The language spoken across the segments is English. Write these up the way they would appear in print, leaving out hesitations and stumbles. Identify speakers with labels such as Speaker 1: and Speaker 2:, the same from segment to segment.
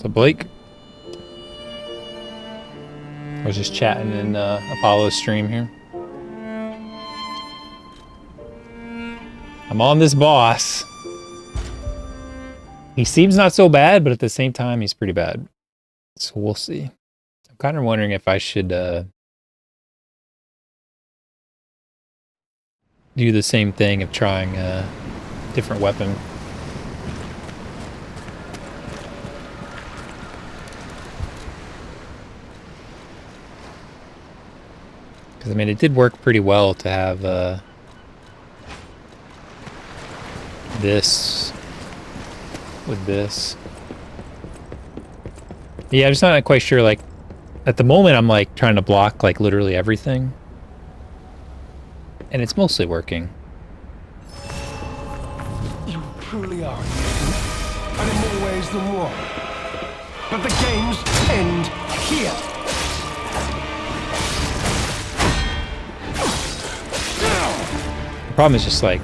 Speaker 1: So Blake, I was just chatting in Apollo's stream here. I'm on this boss. He seems not so bad, but at the same time, he's pretty bad. So we'll see. I'm kind of wondering if I should do the same thing of trying a different weapon. Because, I mean, it did work pretty well to have this with this. Yeah, I'm just not quite sure, like, at the moment I'm, like, trying to block, like, literally everything. And it's mostly working.
Speaker 2: You truly are, and in more ways than one. But the games end here.
Speaker 1: The problem is just, like,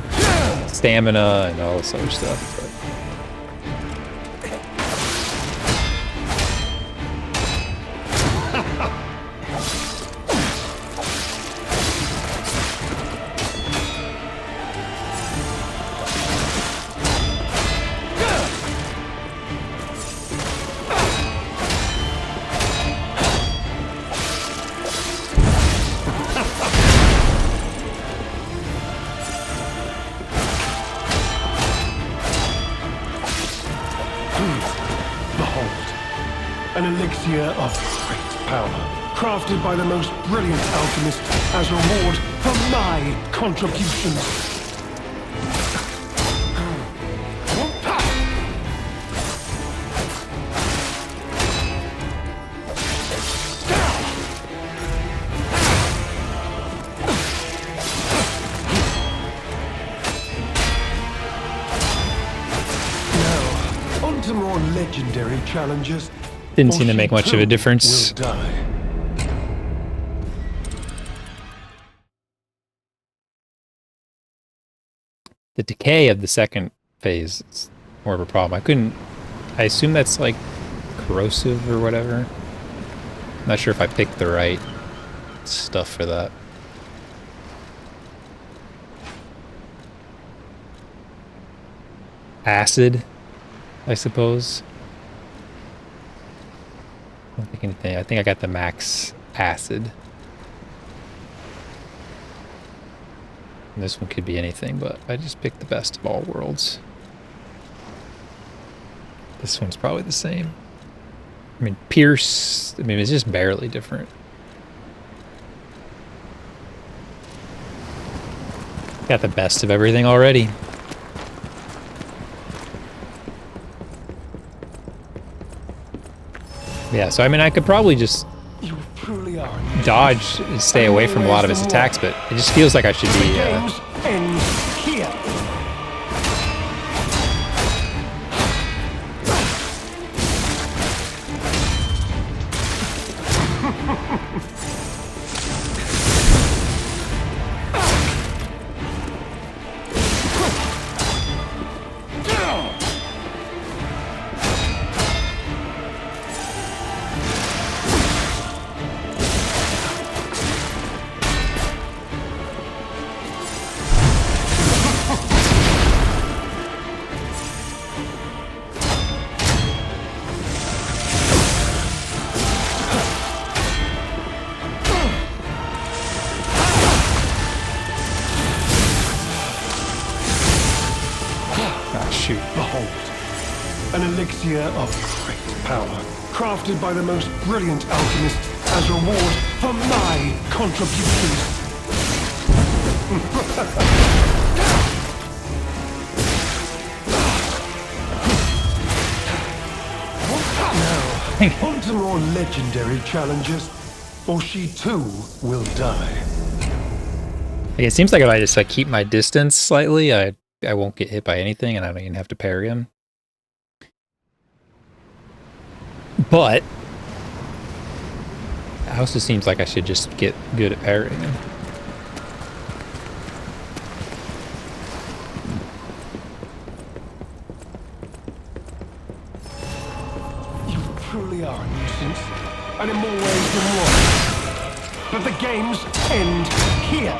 Speaker 1: stamina and all this other stuff. But.
Speaker 2: An elixir of great power, crafted by the most brilliant alchemist as reward for my contributions. Now, on to more legendary challenges.
Speaker 1: Didn't seem to make much of a difference. The decay of the second phase is more of a problem. I assume that's like corrosive or whatever. I'm not sure if I picked the right stuff for that. Acid, I suppose. I don't think anything. I think I got the max acid. And this one could be anything, but I just picked the best of all worlds. This one's probably the same. I mean, Pierce, I mean, it's just barely different. Got the best of everything already. Yeah, so I mean, I could probably just dodge and stay away from a lot of his attacks, but it just feels like I should be...
Speaker 2: An elixir of great power, crafted by the most brilliant alchemist as reward for my contributions. Now, on to more legendary challenges, or she too will die.
Speaker 1: It seems like if I just like keep my distance slightly, I won't get hit by anything, and I don't even have to parry him. But it also seems like I should just get good at parrying him.
Speaker 2: You truly are a nuisance, and in more ways than one. But the games end here.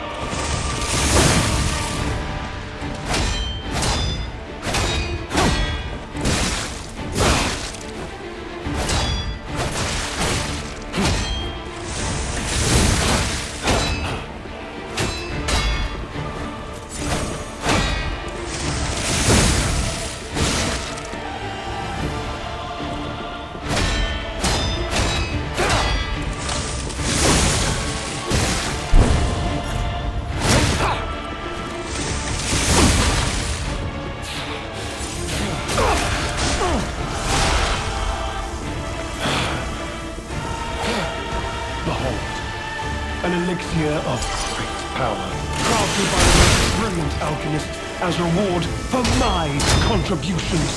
Speaker 2: An elixir of great power, crafted by the most brilliant alchemist as reward for my contributions.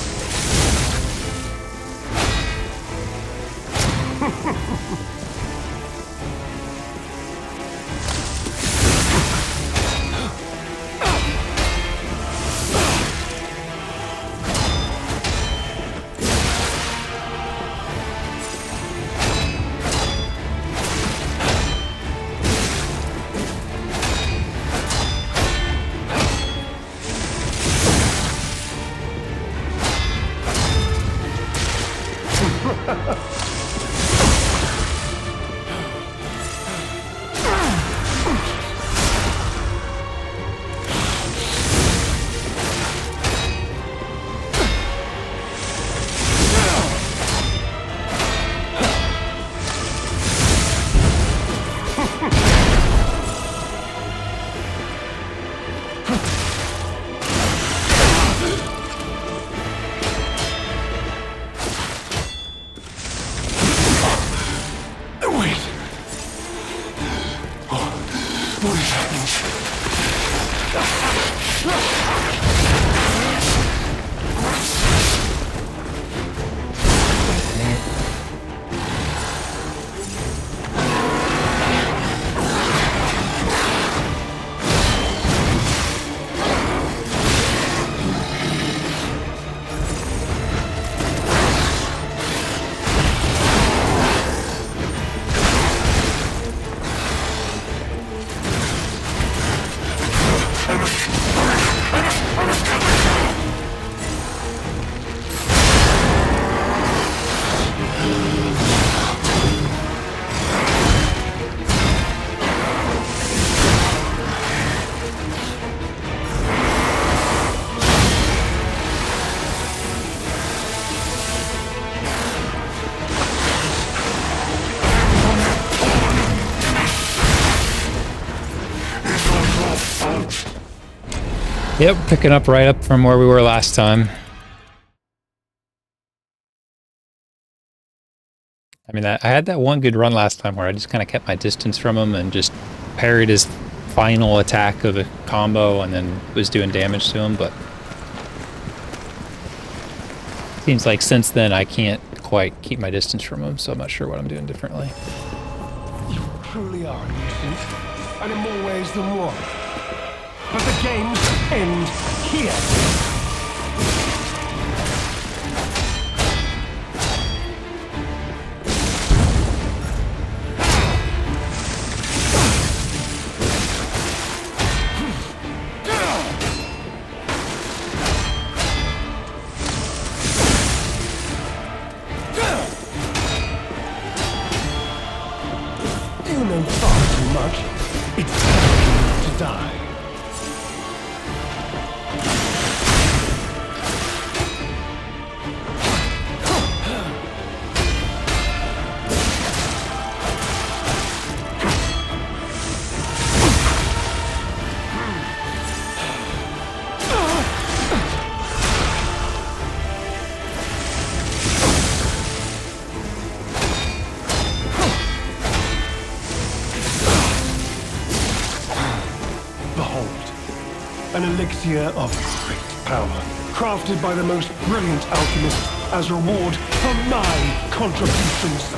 Speaker 2: What is happening?
Speaker 1: Yep, picking up right up from where we were last time. I mean, I had that one good run last time where I just kind of kept my distance from him and just parried his final attack of a combo and then was doing damage to him, but seems like since then I can't quite keep my distance from him, so I'm not sure what I'm doing differently.
Speaker 2: You truly are a nuisance, and in more ways than one. But the games end here. You know far too much. It's time to die. An elixir of great power, crafted by the most brilliant alchemist as reward for my contributions.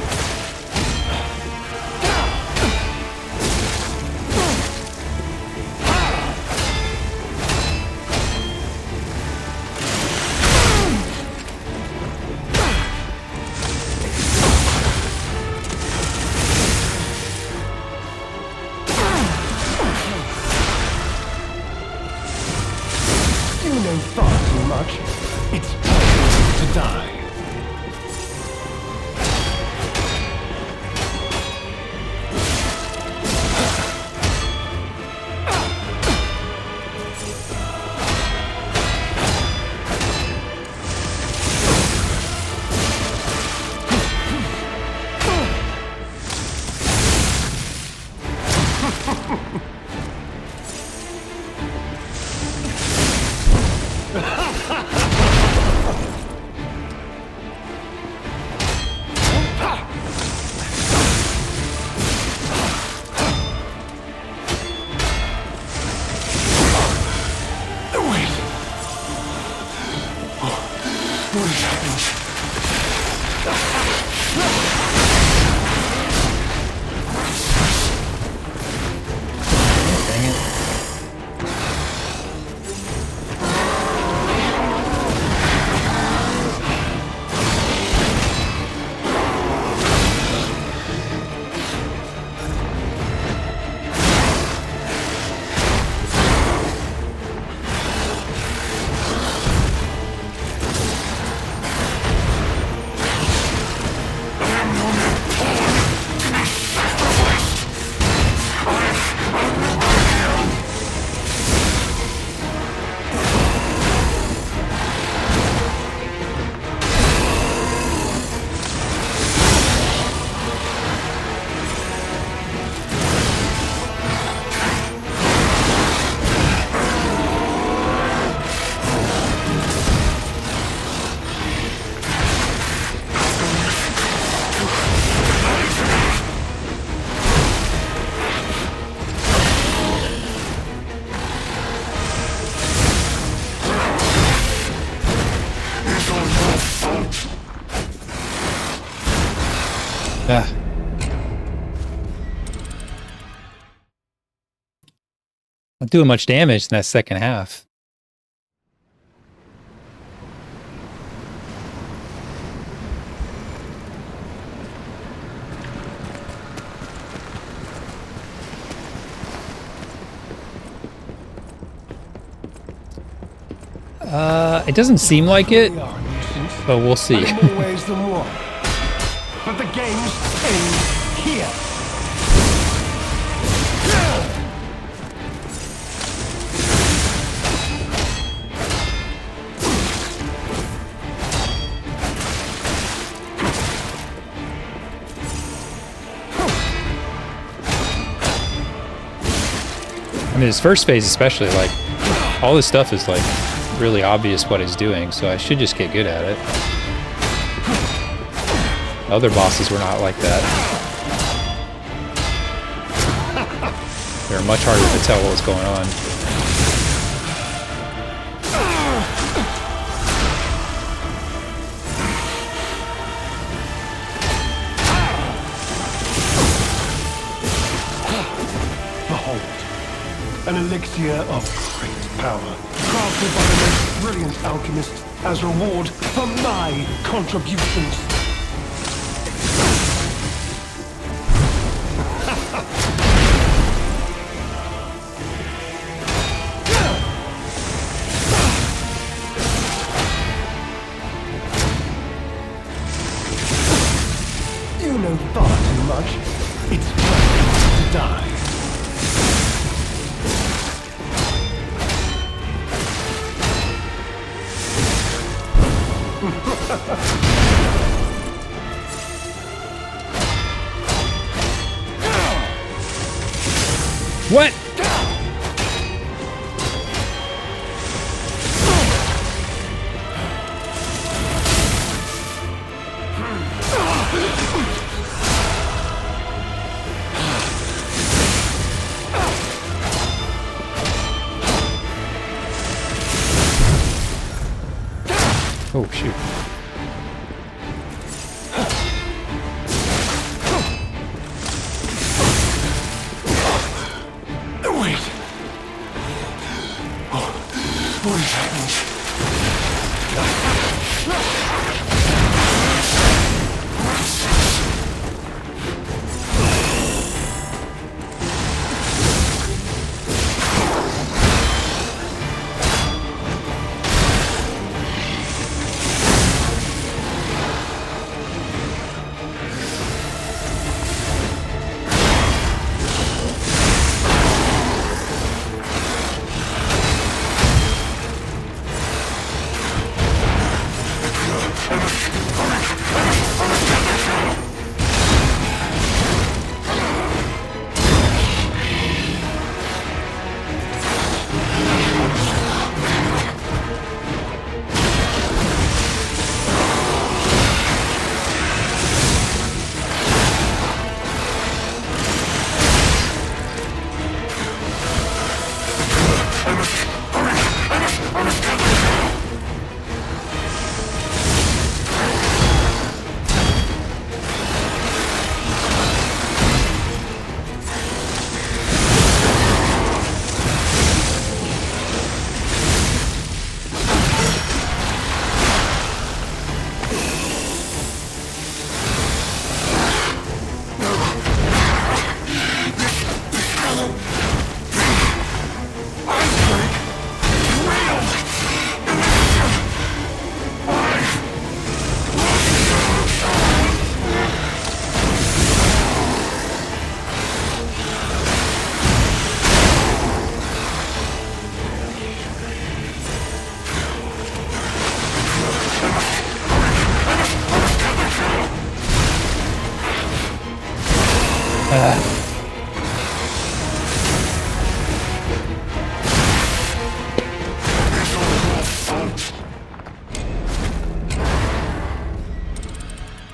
Speaker 1: Ah. Not doing much damage in that second half. It doesn't seem like it, but we'll see.
Speaker 2: In more ways than one. But the games end here.
Speaker 1: I mean, his first phase especially, like, all this stuff is, like, really obvious what he's doing, so I should just get good at it. Other bosses were not like that. They were much harder to tell what was going on.
Speaker 2: Behold, an elixir of great power, crafted by the most brilliant alchemists as reward for my contributions. You know far too much. It's time to die.
Speaker 1: What? Oh, shoot.
Speaker 2: Wait. Oh, what is happening?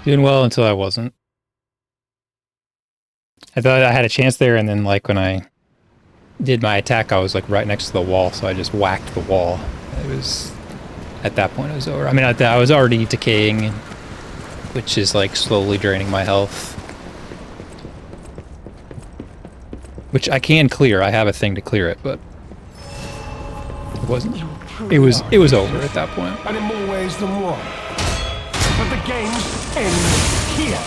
Speaker 1: Doing well until I wasn't. I thought I had a chance there, and then like when I did my attack, I was like right next to the wall, so I just whacked the wall. It was, at that point it was over. I mean, I was already decaying, which is like slowly draining my health. which I can clear. I have a thing to clear it, but it wasn't.
Speaker 2: You
Speaker 1: It
Speaker 2: truly
Speaker 1: was
Speaker 2: are
Speaker 1: it was over at that point.
Speaker 2: and in more ways than one. But the games end here.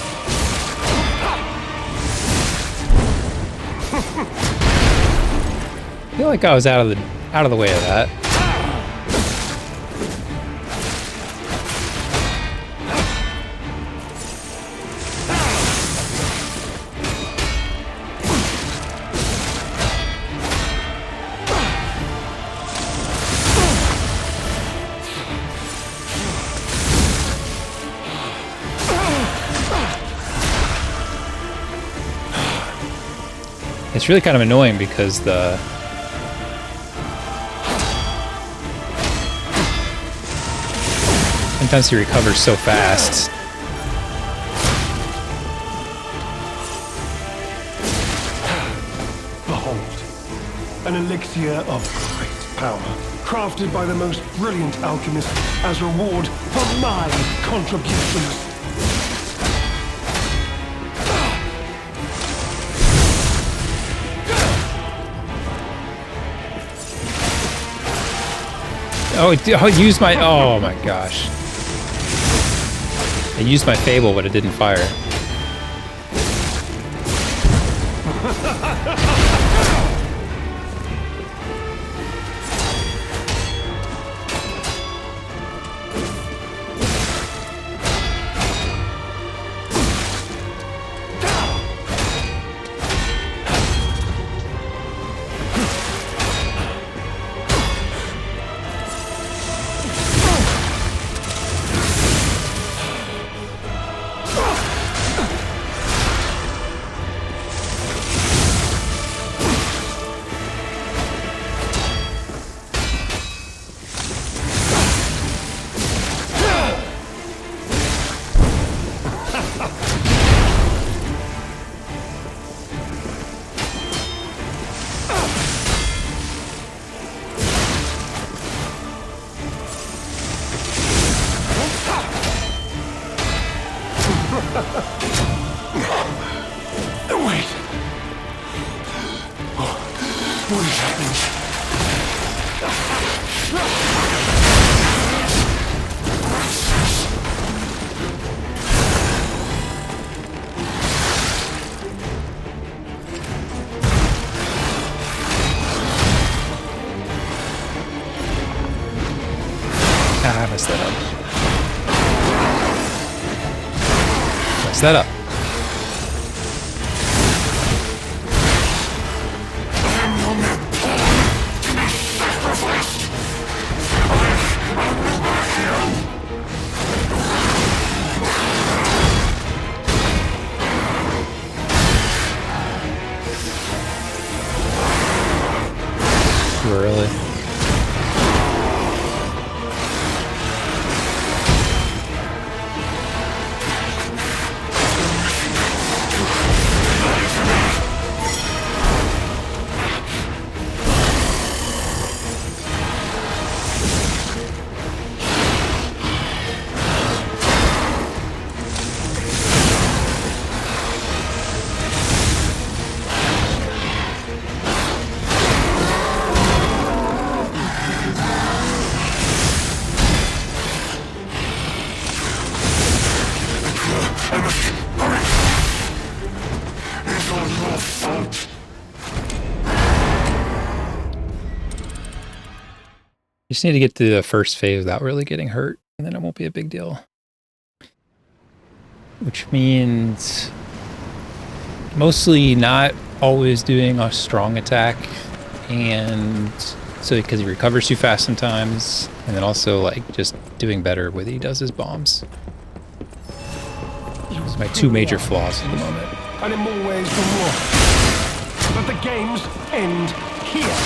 Speaker 1: I feel like I was out of the way of that. It's really kind of annoying because sometimes he recovers so fast.
Speaker 2: Behold, an elixir of great power, crafted by the most brilliant alchemist as reward for my contributions.
Speaker 1: Oh, use my. Oh my gosh. I used my Fable, but it didn't fire.
Speaker 2: Wait. What is happening?
Speaker 1: Ah, I messed that up. Messed that up. Too early. You just need to get to the first phase without really getting hurt, and then it won't be a big deal. Which means mostly not always doing a strong attack, and so because he recovers too fast sometimes, and then also like just doing better when he does his bombs. Those are my two major flaws at the moment.
Speaker 2: And in more ways than one. But the games end here.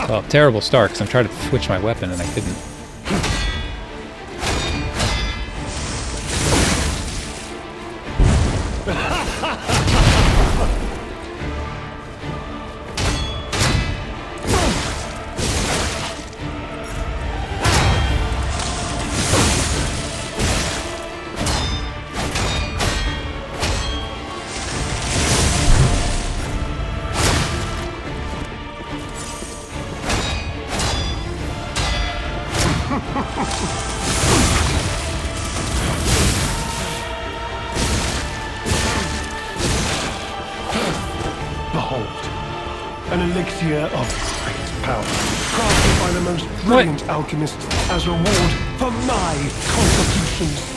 Speaker 1: Well, terrible start because I'm trying to switch my weapon and I couldn't.
Speaker 2: Behold, an elixir of great power, crafted by the most brilliant alchemists as reward for my contributions.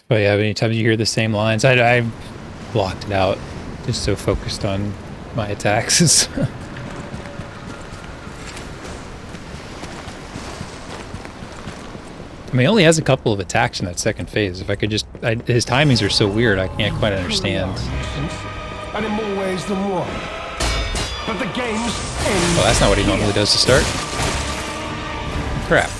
Speaker 1: But yeah, anytime you hear the same lines, I blocked it out. Just so focused on my attacks. I mean, he only has a couple of attacks in that second phase. If I could just... his timings are so weird, I can't quite understand.
Speaker 2: And in more ways than one. But the game's end.
Speaker 1: Well, that's not what he normally does to start. Crap.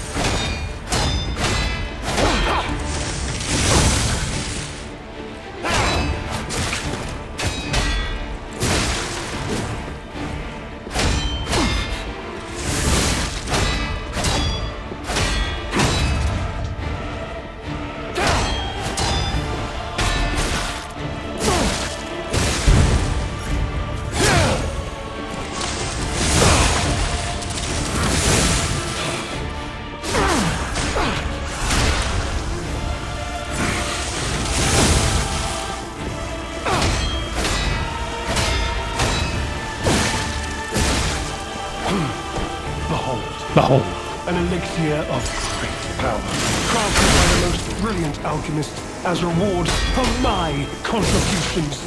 Speaker 2: Behold, an elixir of great power, crafted by the most brilliant alchemists as reward for my contributions.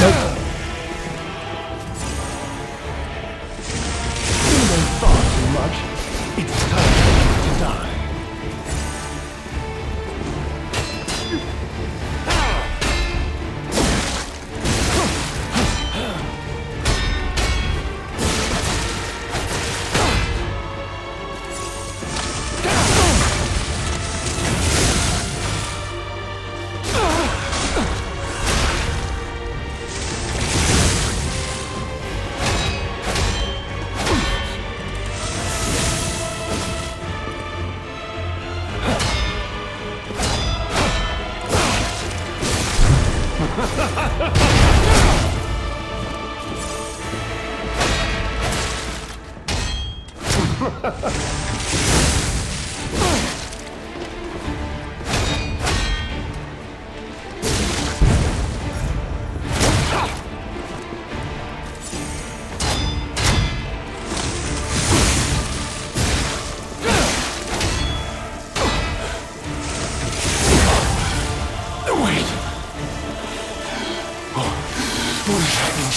Speaker 1: Nope.
Speaker 2: You know far too much. It's time for you to die. Wait. What is happening?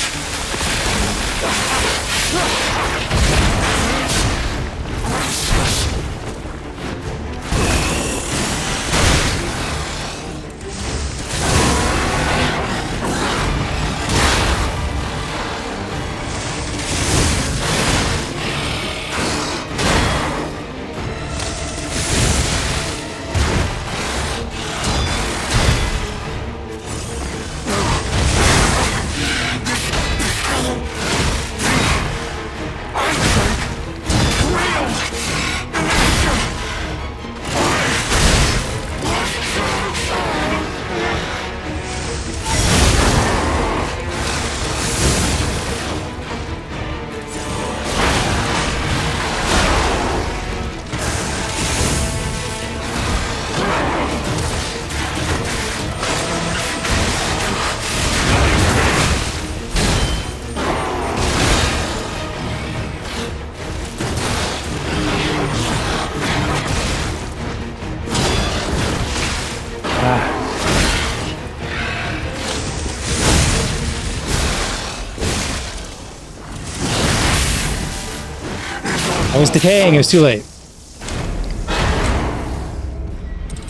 Speaker 1: I was decaying, it was too late.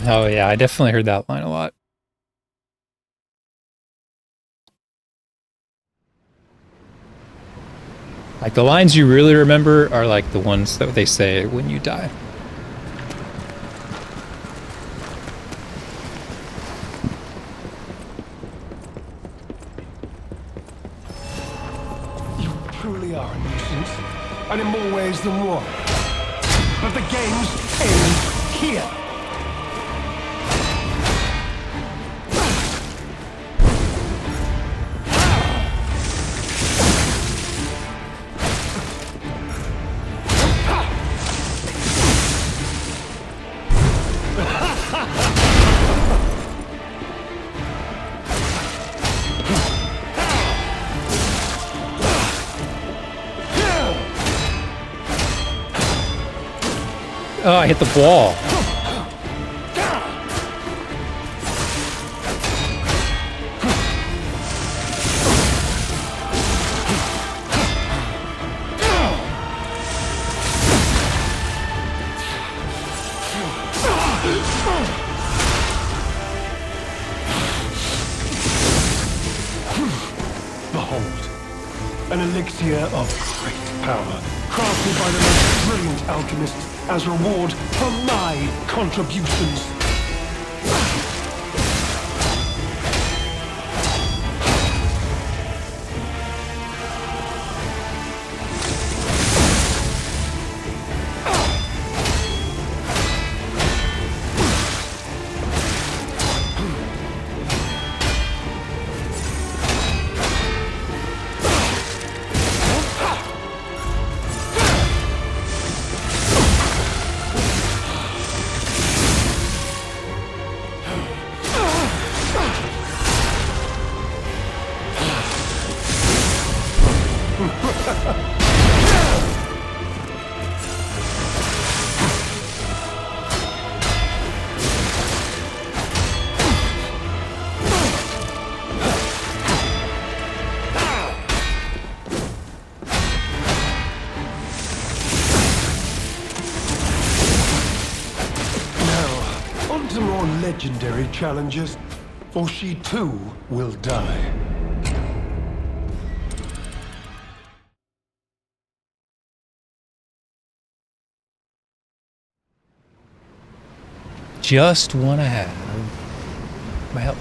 Speaker 1: Oh yeah, I definitely heard that line a lot. Like the lines you really remember are like the ones that they say when you die.
Speaker 2: You truly are a nuisance, and in more ways than one. But the games end here.
Speaker 1: Oh, I hit the wall.
Speaker 2: Behold, an elixir of great power, crafted by the most brilliant alchemists as reward for my contributions. Now, on to more legendary challenges, for she too will die.
Speaker 1: Just wanna have my help.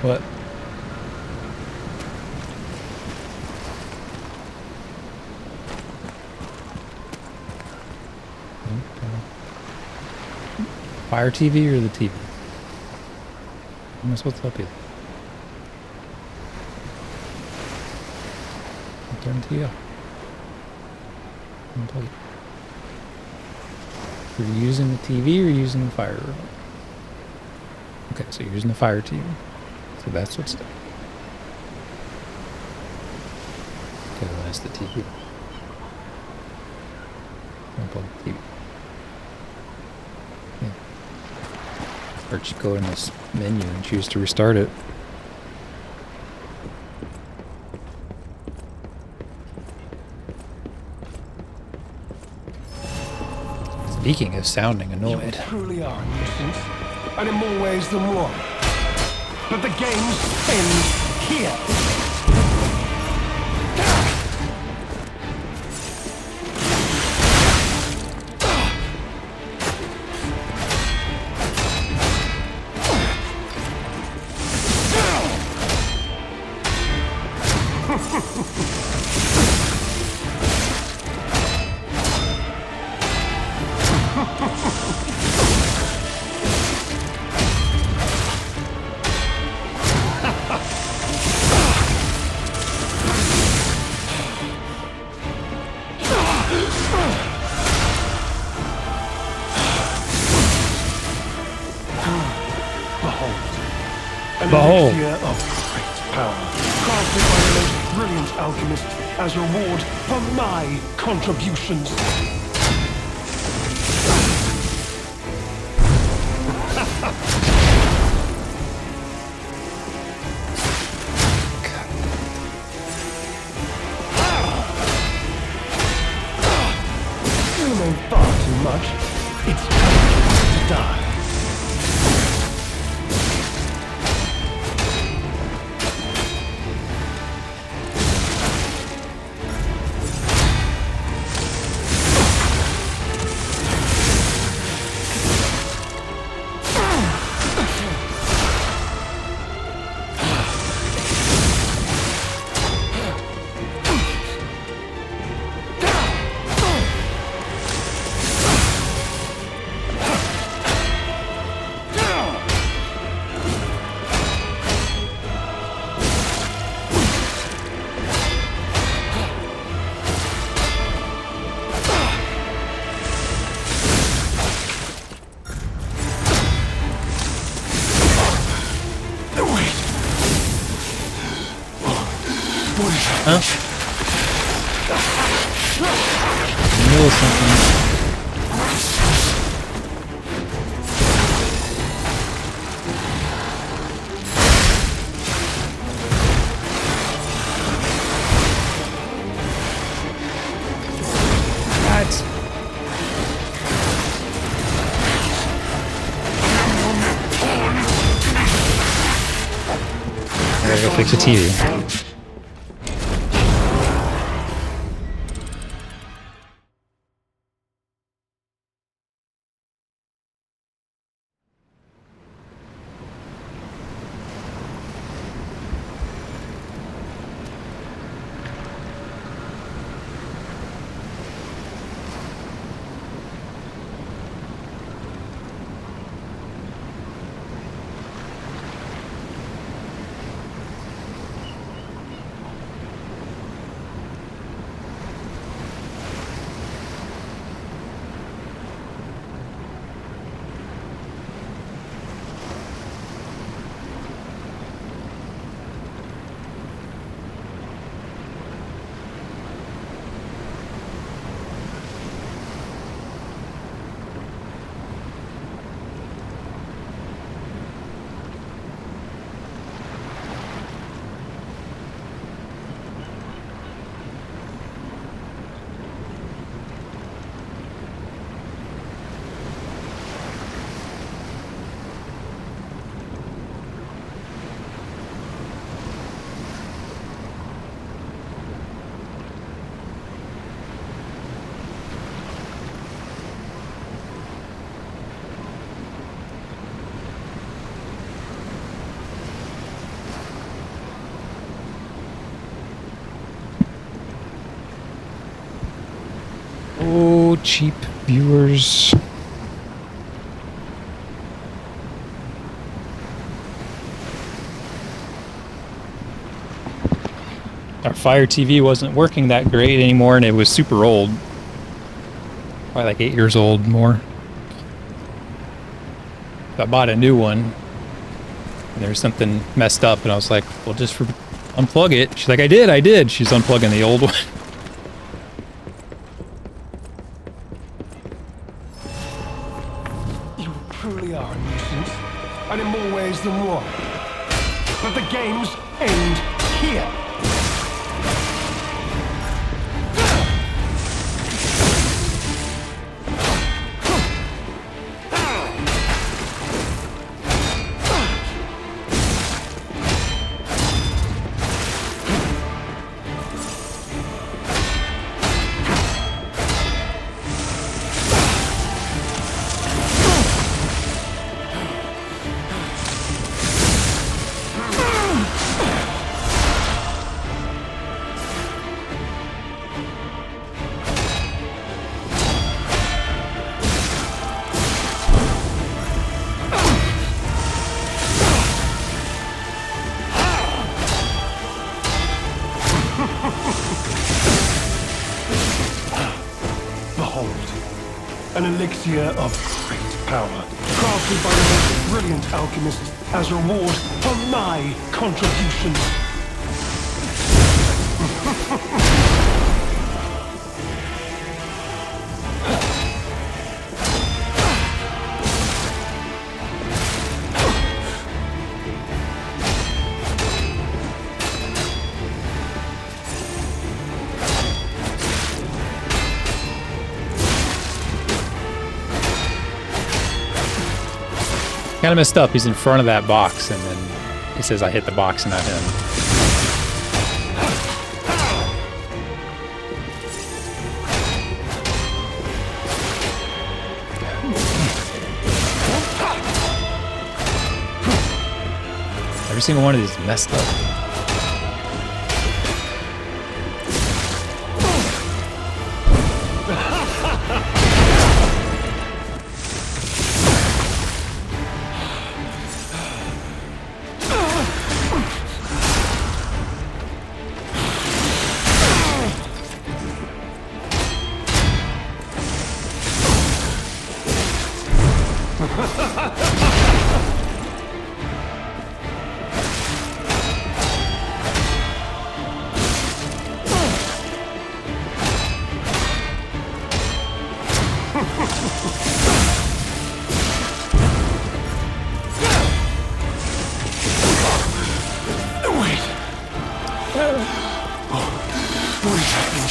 Speaker 1: What? Fire TV or the TV? Am I supposed to help you? I'll turn to you. Unplug. You're using the TV or using the fire remote? Okay, so you're using the fire TV. So that's what's done. Okay, well, that's the TV. Unplug the TV. Yeah. Or just go in this menu and choose to restart it. Speaking of sounding annoyed.
Speaker 2: You truly are a nuisance, and in more ways than one. But the games end here.
Speaker 1: Behold.
Speaker 2: An elixir of great power, crafted by the most brilliant alchemist as reward for my contributions. You know far too much. It's time to die.
Speaker 1: Huh? Middle something. What? I gotta go fix the TV. Oh, cheap viewers. Our Fire TV wasn't working that great anymore, and it was super old. Probably like 8 years old more. I bought a new one. And there was something messed up, and I was like, well, just unplug it. She's like, I did. She's unplugging the old one.
Speaker 2: You truly are a nuisance, and in more ways than one. But the games end here. Behold, an elixir of great power, crafted by the most brilliant alchemists as a reward for my contributions.
Speaker 1: Kind of messed up. He's in front of that box, and then he says I hit the box and not him. Every single one of these is messed up. What is happening?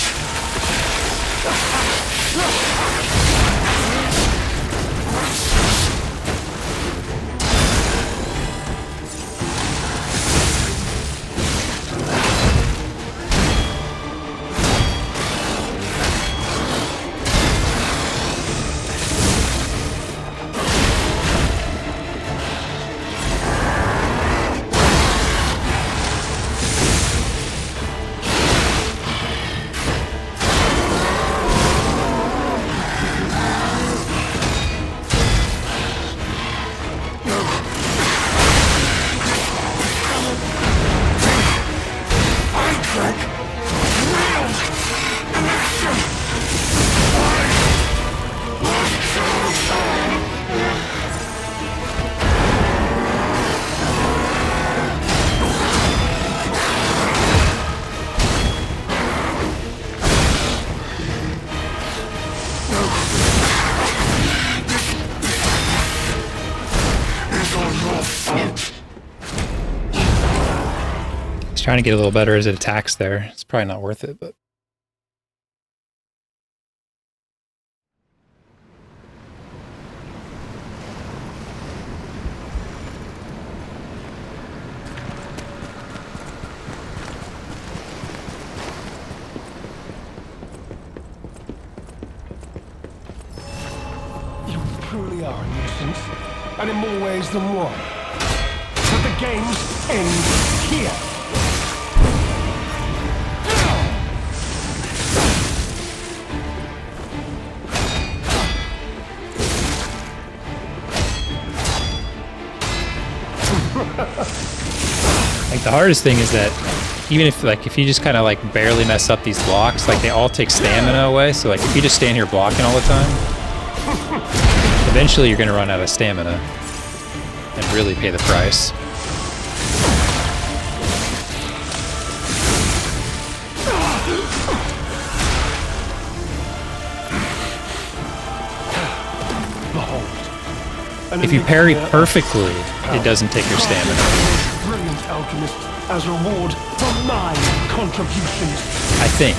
Speaker 1: He's trying to get a little better as it attacks there. It's probably not worth it, but...
Speaker 2: You truly are a nuisance, and in more ways than one. But the games end here.
Speaker 1: Like, the hardest thing is that even if like if you just kind of like barely mess up these blocks, like they all take stamina away. So like if you just stand here blocking all the time, eventually you're gonna run out of stamina and really pay the price. If you parry perfectly, it doesn't take your stamina.
Speaker 2: Brilliant alchemist, as reward for my contributions.
Speaker 1: I think.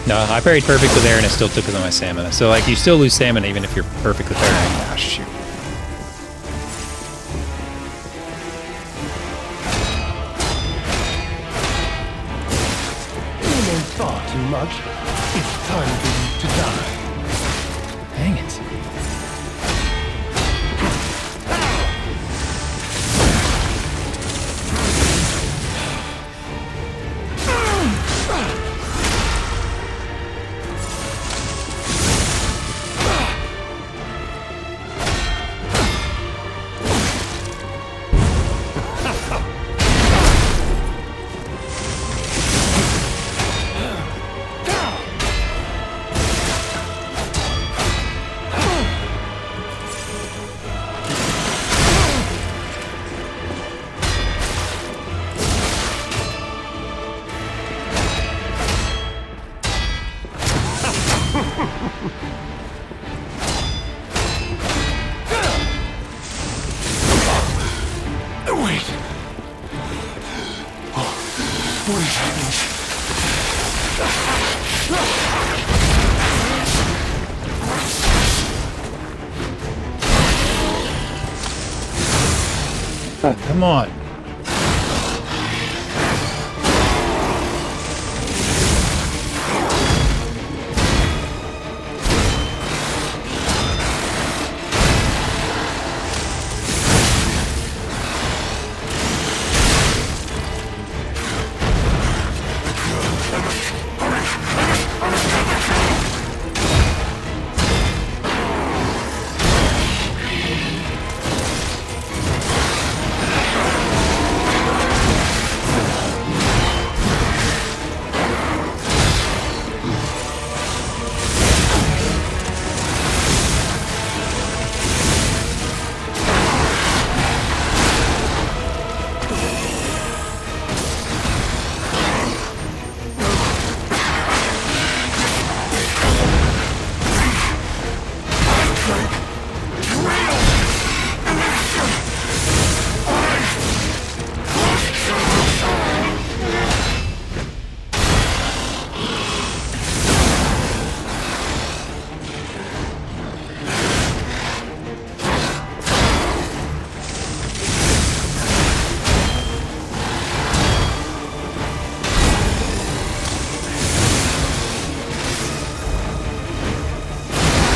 Speaker 1: No, I parried perfectly there and it still took some of my stamina. So like you still lose stamina even if you're perfectly parrying. Ah, shoot.
Speaker 2: You know far too much. It's time for you to die.
Speaker 1: Dang it.
Speaker 2: Wait. What is happening?
Speaker 1: Come on.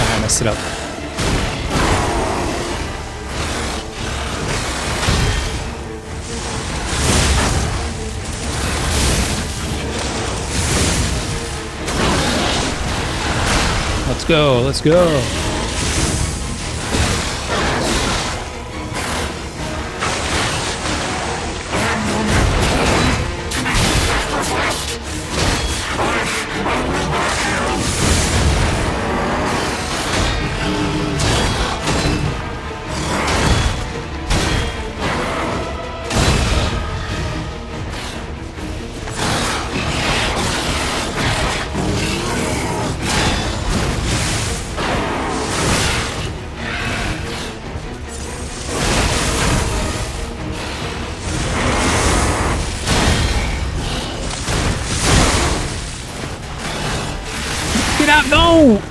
Speaker 1: I messed it up. Let's go, let's go. Get out! No!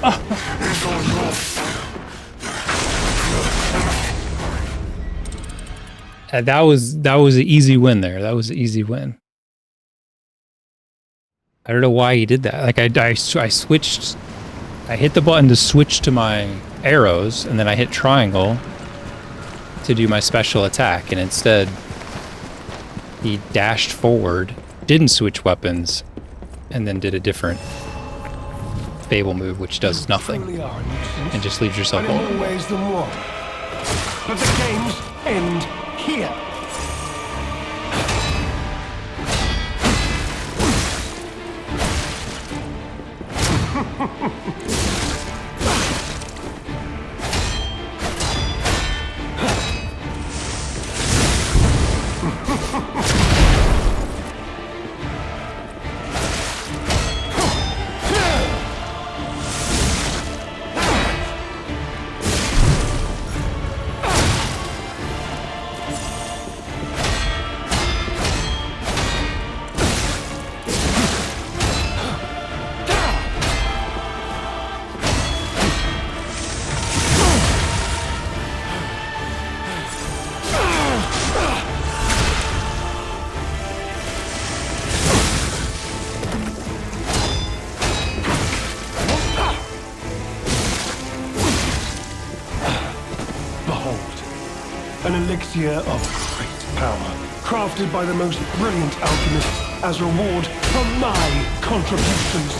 Speaker 1: That was an easy win there. That was an easy win. I don't know why he did that. Like I switched. I hit the button to switch to my arrows, and then I hit triangle to do my special attack, and instead he dashed forward, didn't switch weapons, and then did a different Fable move, which does nothing, and just leaves yourself
Speaker 2: in
Speaker 1: open.
Speaker 2: more ways than one. But the game's end here. An elixir of great power, crafted by the most brilliant alchemists as reward for my contributions.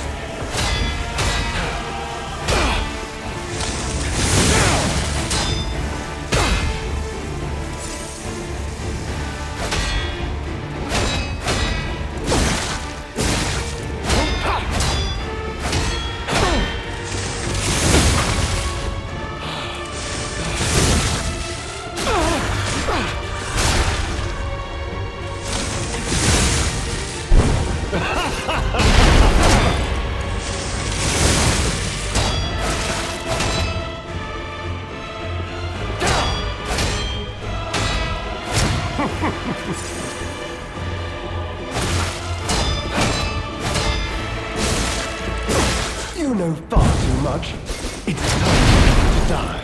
Speaker 2: You know far too much. It's time to die.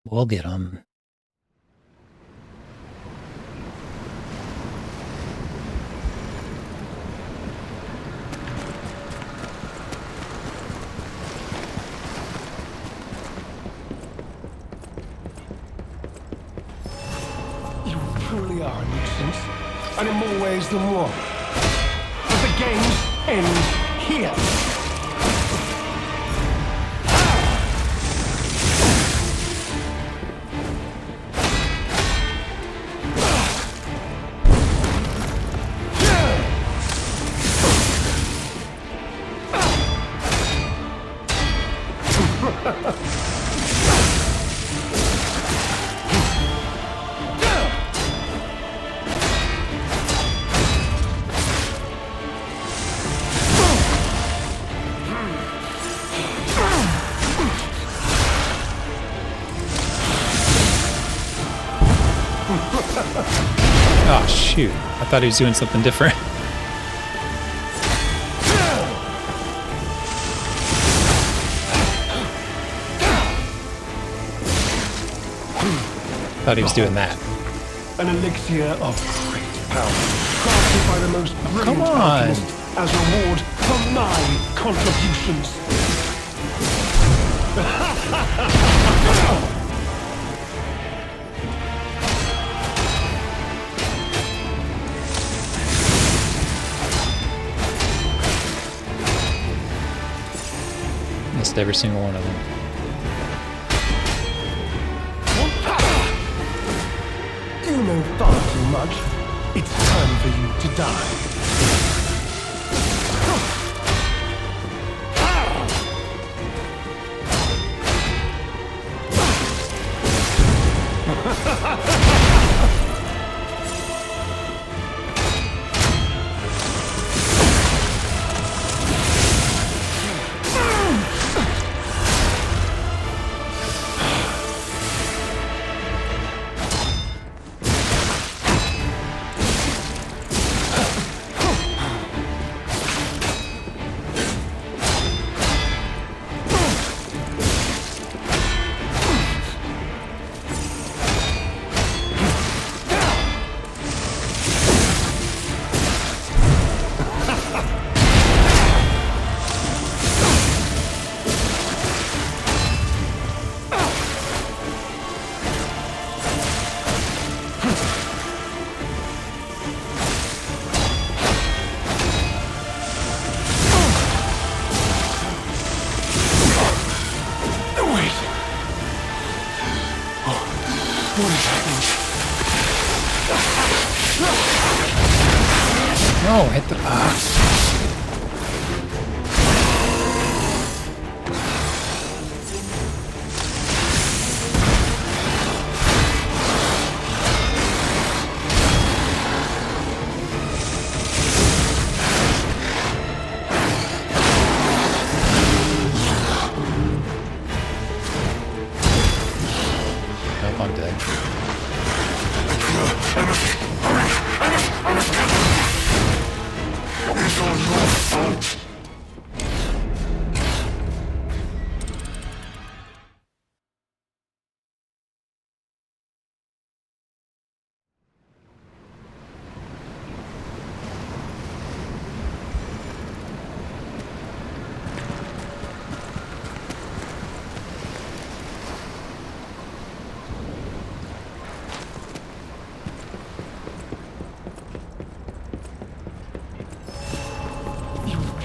Speaker 1: We'll get them.
Speaker 2: You truly are a nuisance, and in more ways than one. But the games end here.
Speaker 1: shoot. I thought he was doing something different. Thought he was doing that.
Speaker 2: An elixir of great power, crafted by the most brilliant
Speaker 1: come on.
Speaker 2: alchemist as reward for my contributions.
Speaker 1: Missed every single one of them.
Speaker 2: You know far too much. It's time for you to die.
Speaker 1: No, hit the... Nope, I'm dead.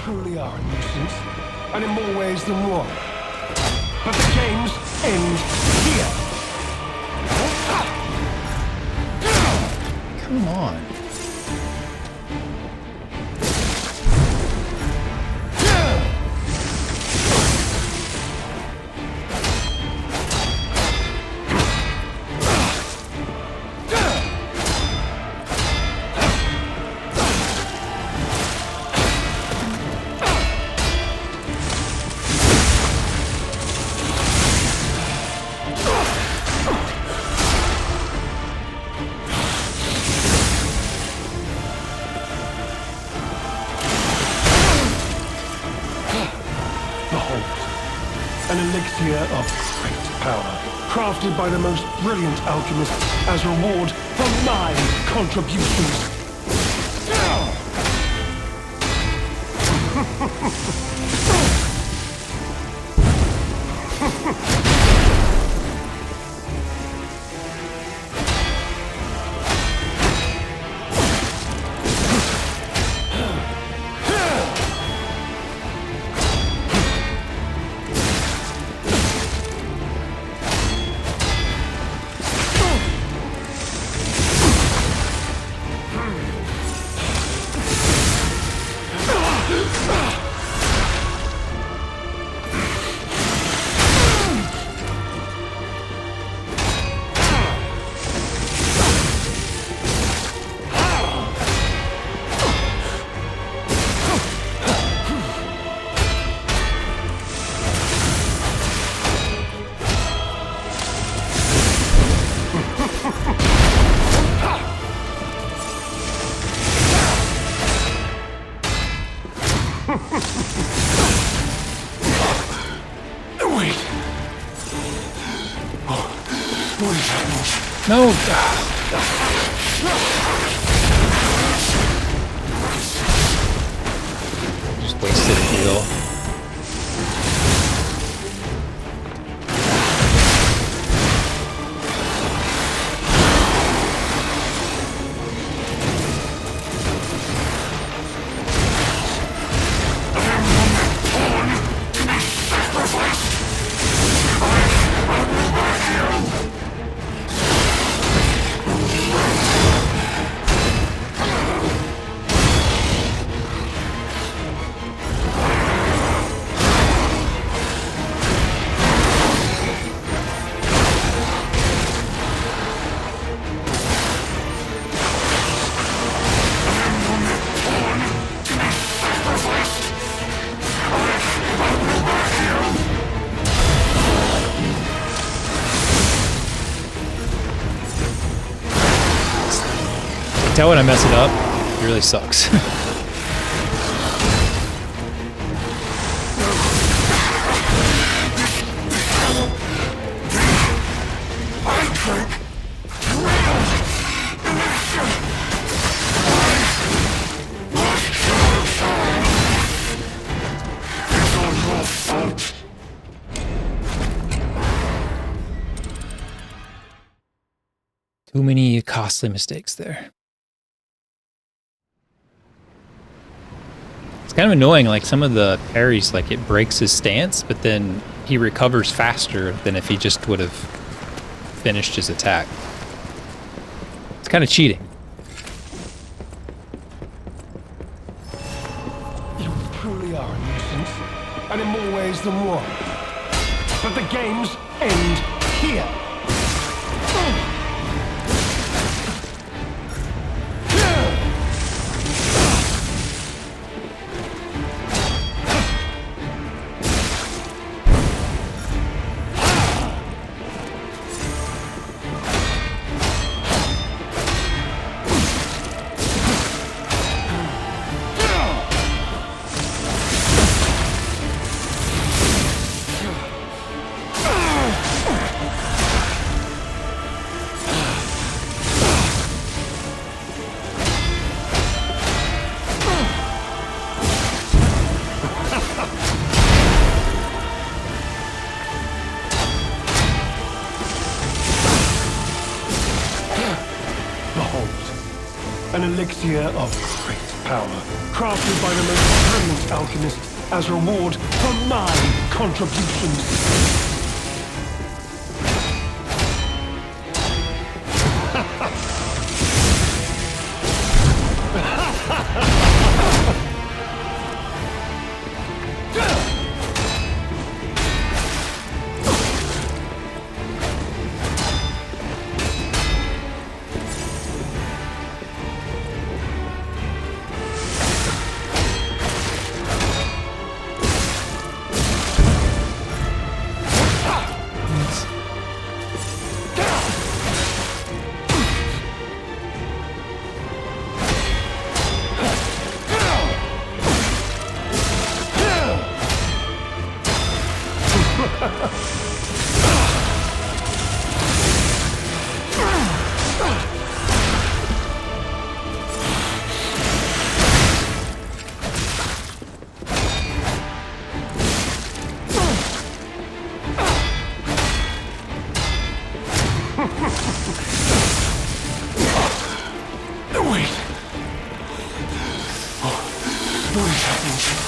Speaker 2: Truly are a nuisance, and in more ways than one. But the games end here.
Speaker 1: Come on.
Speaker 2: An elixir of great power, crafted by the most brilliant alchemist as reward for my contributions.
Speaker 1: No! Just wasted a heal. Tell when I mess it up, it really sucks. Too many costly mistakes there. It's kind of annoying, like some of the parries, like it breaks his stance, but then he recovers faster than if he just would have finished his attack. It's kind of cheating.
Speaker 2: You truly are a nuisance, and in more ways than one. But the games end here. An elixir of great power, crafted by the most brilliant alchemist as reward for my contributions. Wait. What is happening?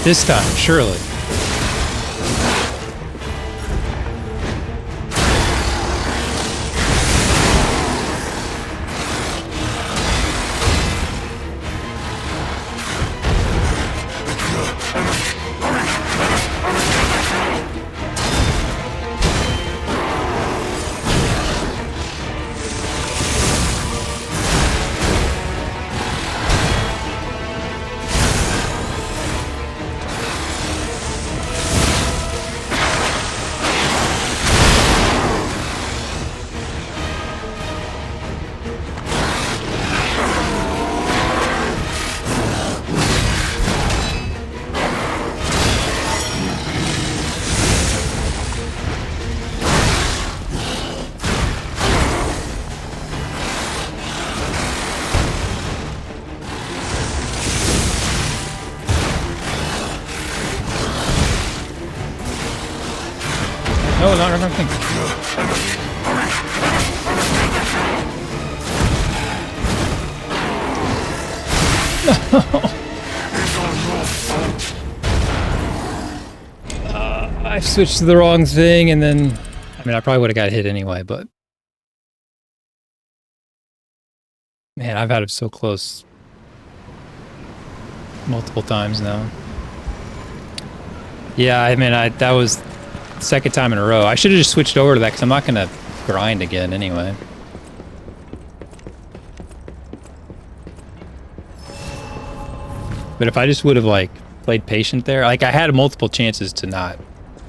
Speaker 1: This time, surely. No, not wrong thing. I switched to the wrong thing, and then, I mean, I probably would have got hit anyway, but man, I've had it so close multiple times now. Yeah, I mean, that was the second time in a row. I should have just switched over to that because I'm not gonna grind again anyway. But if I just would have like played patient there, like I had multiple chances to not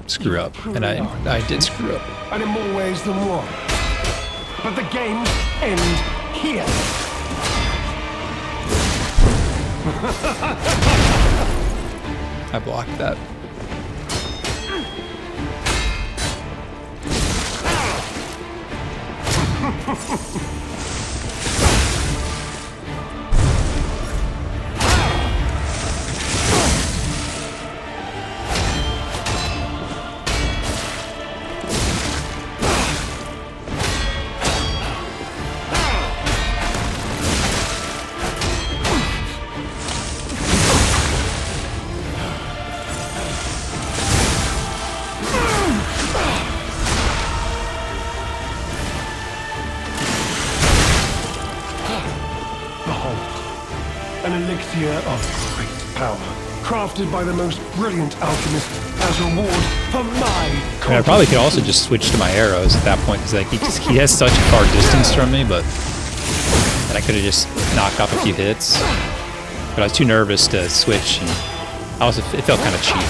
Speaker 1: screw up, and I did screw up.
Speaker 2: And in more ways than one. But the games end here.
Speaker 1: I blocked that.
Speaker 2: An elixir of great power, crafted by the most brilliant alchemist as reward for my
Speaker 1: I mean, I probably could also just switch to my arrows at that point because like he has such a far distance from me, but that I could have just knocked off a few hits. But I was too nervous to switch, and it felt kind of cheap.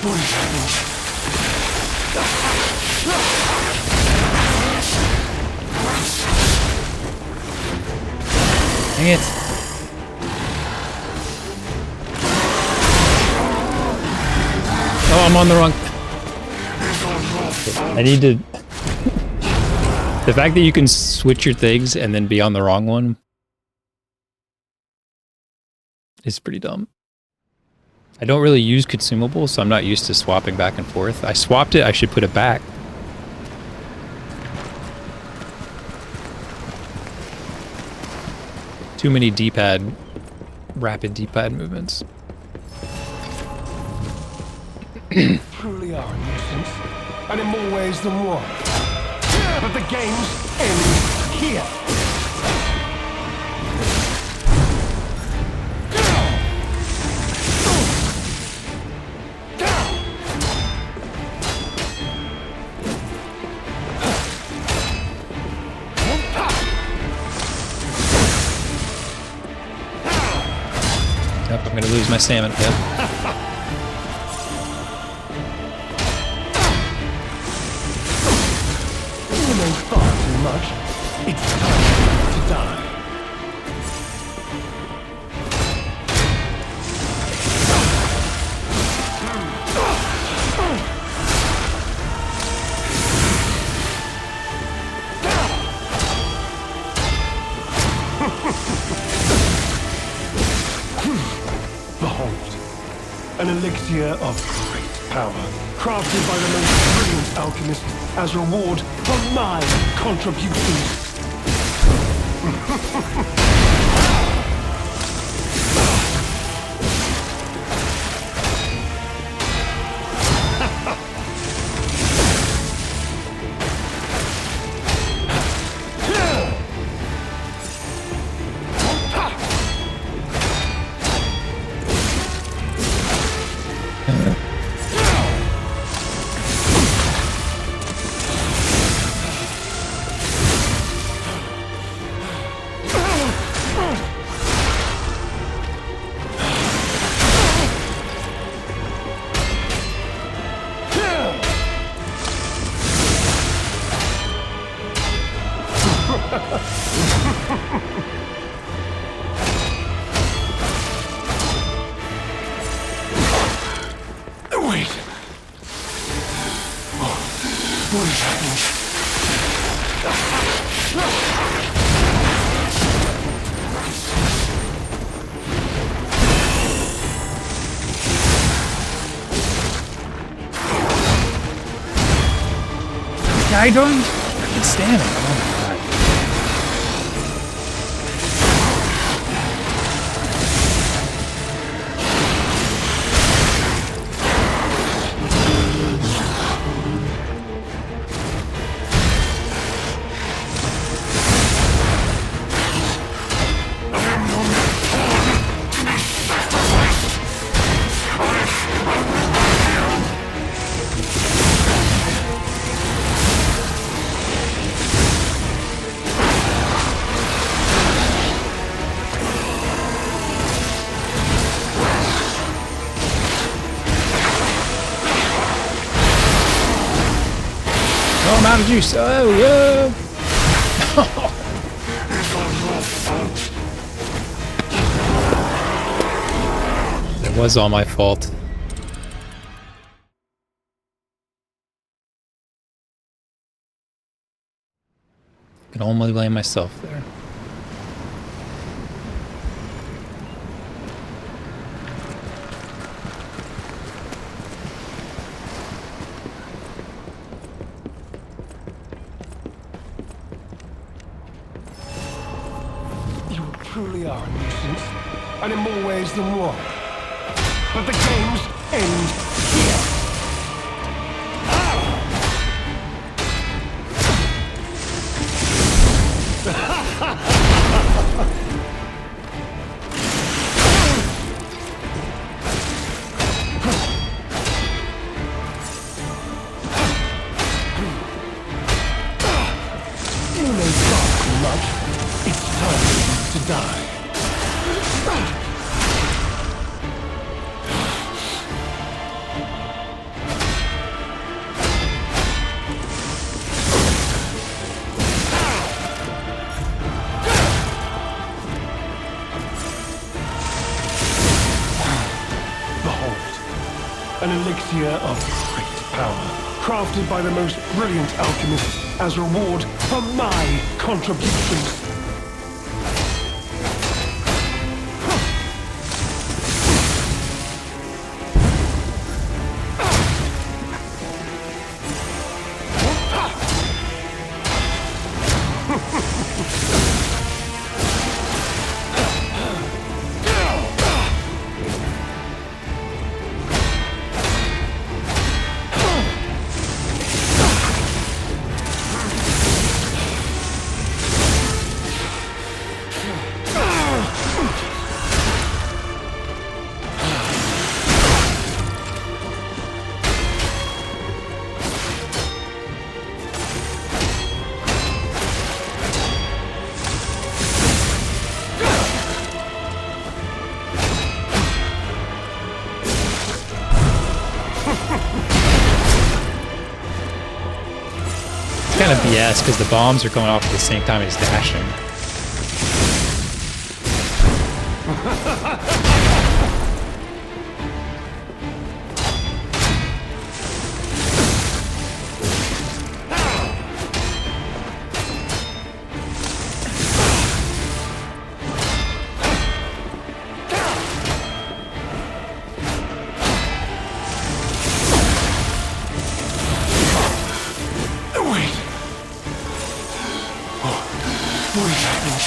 Speaker 2: What is happening?
Speaker 1: Dang it. Oh, I'm on the wrong... I need to... The fact that you can switch your things and then be on the wrong one is pretty dumb. I don't really use consumables, so I'm not used to swapping back and forth. I swapped it, I should put it back. Too many D-pad, rapid D-pad movements.
Speaker 2: Truly are a nuisance, and in more ways than one. But the games end here.
Speaker 1: my stamina. Yep.
Speaker 2: You know far too much. It's time to die. Behold, an elixir of great power, crafted by the most brilliant alchemist as reward for my contributions. Wait. What is happening?
Speaker 1: Yeah, I don't stand it. Oh my god. Oh, I'm out of juice. Oh, yeah. It was all my fault. I can only blame myself there.
Speaker 2: You truly are a nuisance, and in more ways than one. But the games end here. You may talk too much. It's time to die. Behold, an elixir of great power, crafted by the most brilliant alchemists as reward for my contributions.
Speaker 1: kind of BS because the bombs are going off at the same time he's dashing.
Speaker 2: What is happening?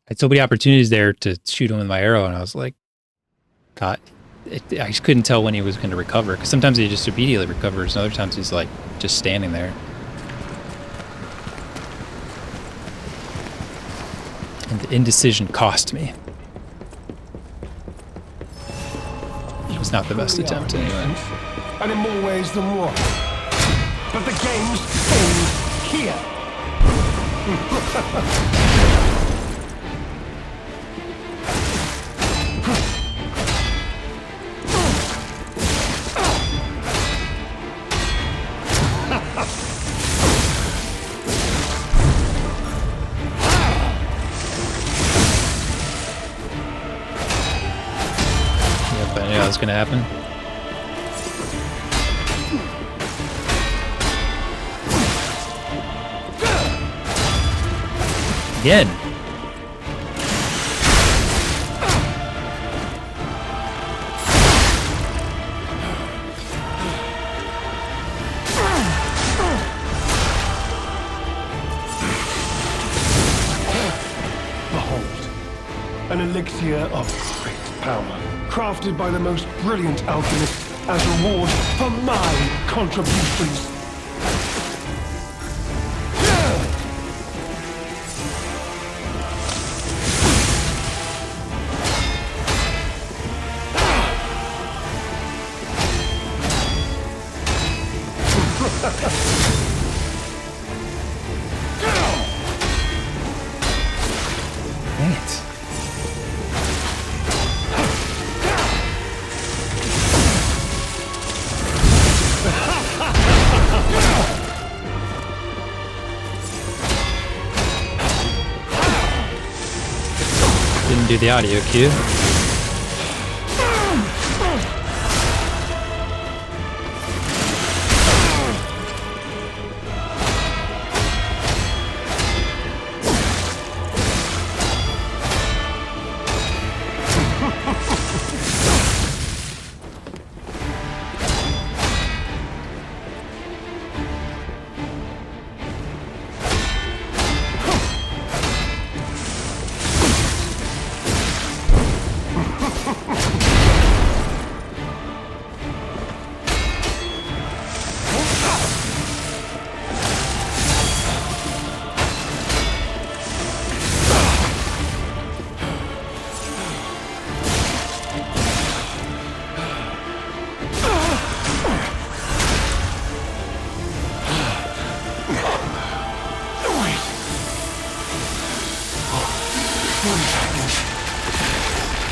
Speaker 1: I had so many opportunities there to shoot him with my arrow, and I was like, God, I just couldn't tell when he was going to recover. Because sometimes he just immediately recovers, and other times he's like just standing there. And the indecision cost me. It was not the best attempt anyway.
Speaker 2: And in more ways than one. But the game's ends here.
Speaker 1: Yep, I knew that was going to happen. Again.
Speaker 2: Behold, an elixir of great power, crafted by the most brilliant alchemist as reward for my contributions.
Speaker 1: Dang it. Didn't do the audio cue.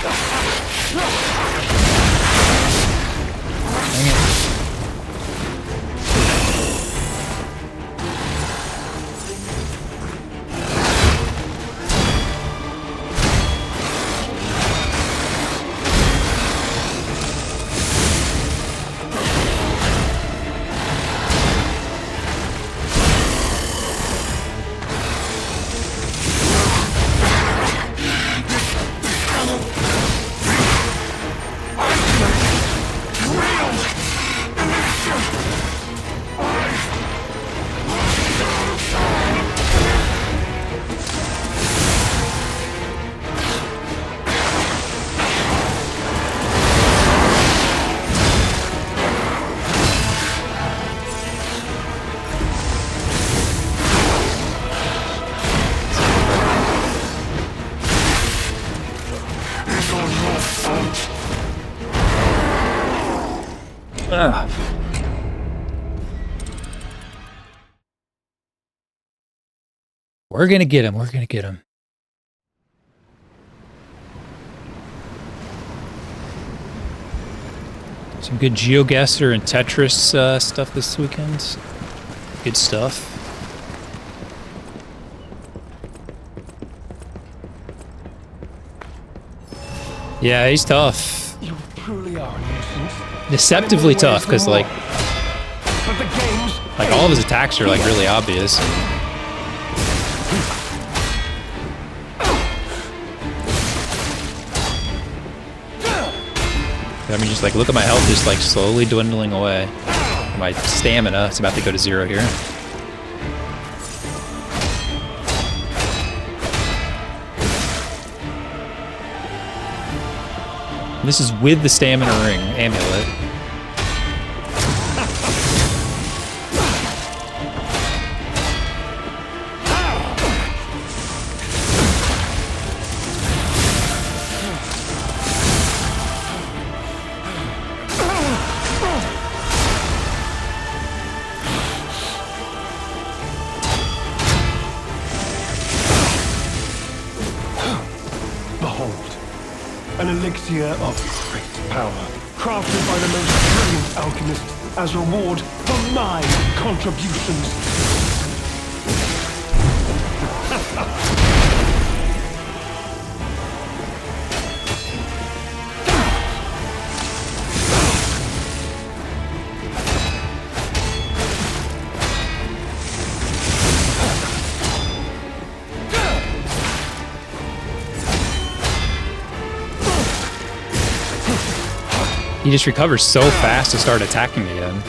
Speaker 1: Dang it. Ugh. We're gonna get him. We're gonna get him. Some good GeoGuessr and Tetris stuff this weekend. Good stuff. Yeah, he's tough.
Speaker 2: You truly are a nuisance.
Speaker 1: Deceptively tough, because like
Speaker 2: But the games.
Speaker 1: all of his attacks are like really obvious. I mean, just like look at my health just like slowly dwindling away. My stamina, it's about to go to 0 here. This is with the stamina ring amulet.
Speaker 2: An elixir of great power, crafted by the most brilliant alchemist as reward for my contributions.
Speaker 1: He just recovers so fast to start attacking again.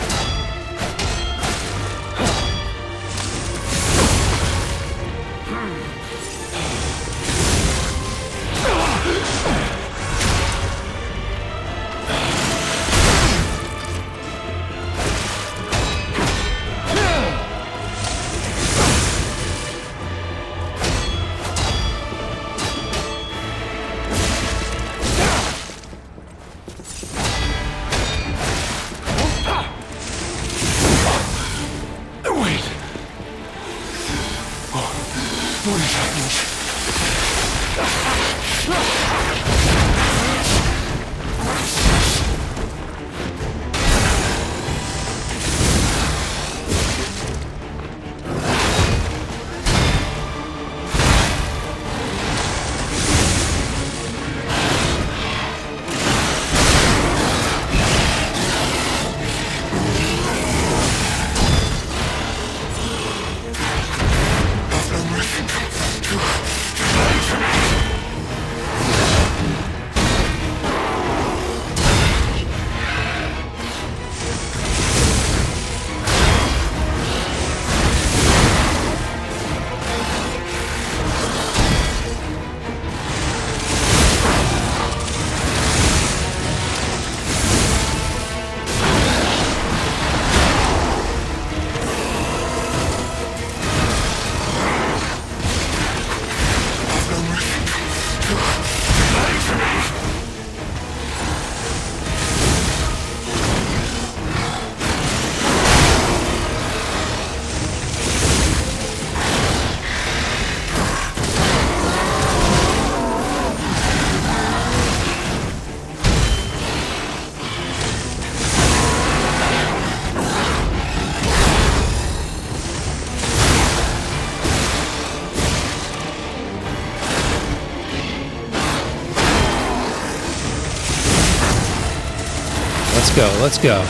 Speaker 1: let's go. Let's go.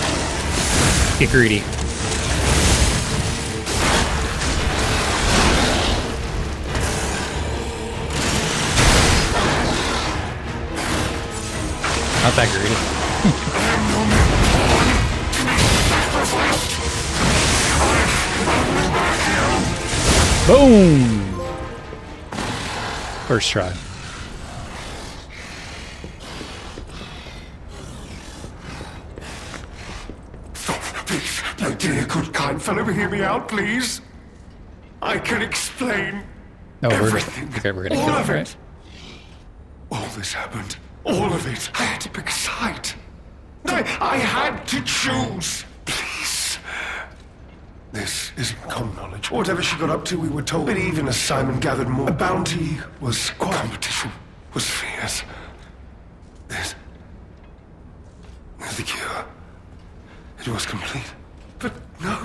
Speaker 1: Get greedy. Not that greedy. Boom! First try.
Speaker 2: My dear, good, kind fellow, hear me out, please. I can explain everything.
Speaker 1: We're gonna
Speaker 2: all
Speaker 1: kill
Speaker 2: of
Speaker 1: him,
Speaker 2: it.
Speaker 1: right?
Speaker 2: All this happened. All of it. I had to pick a side. I had to choose. Please. This isn't common knowledge. Whatever she got up to, we were told. But even as Simon gathered more, a bounty was competition, was fierce. This. The cure. It was complete. But no.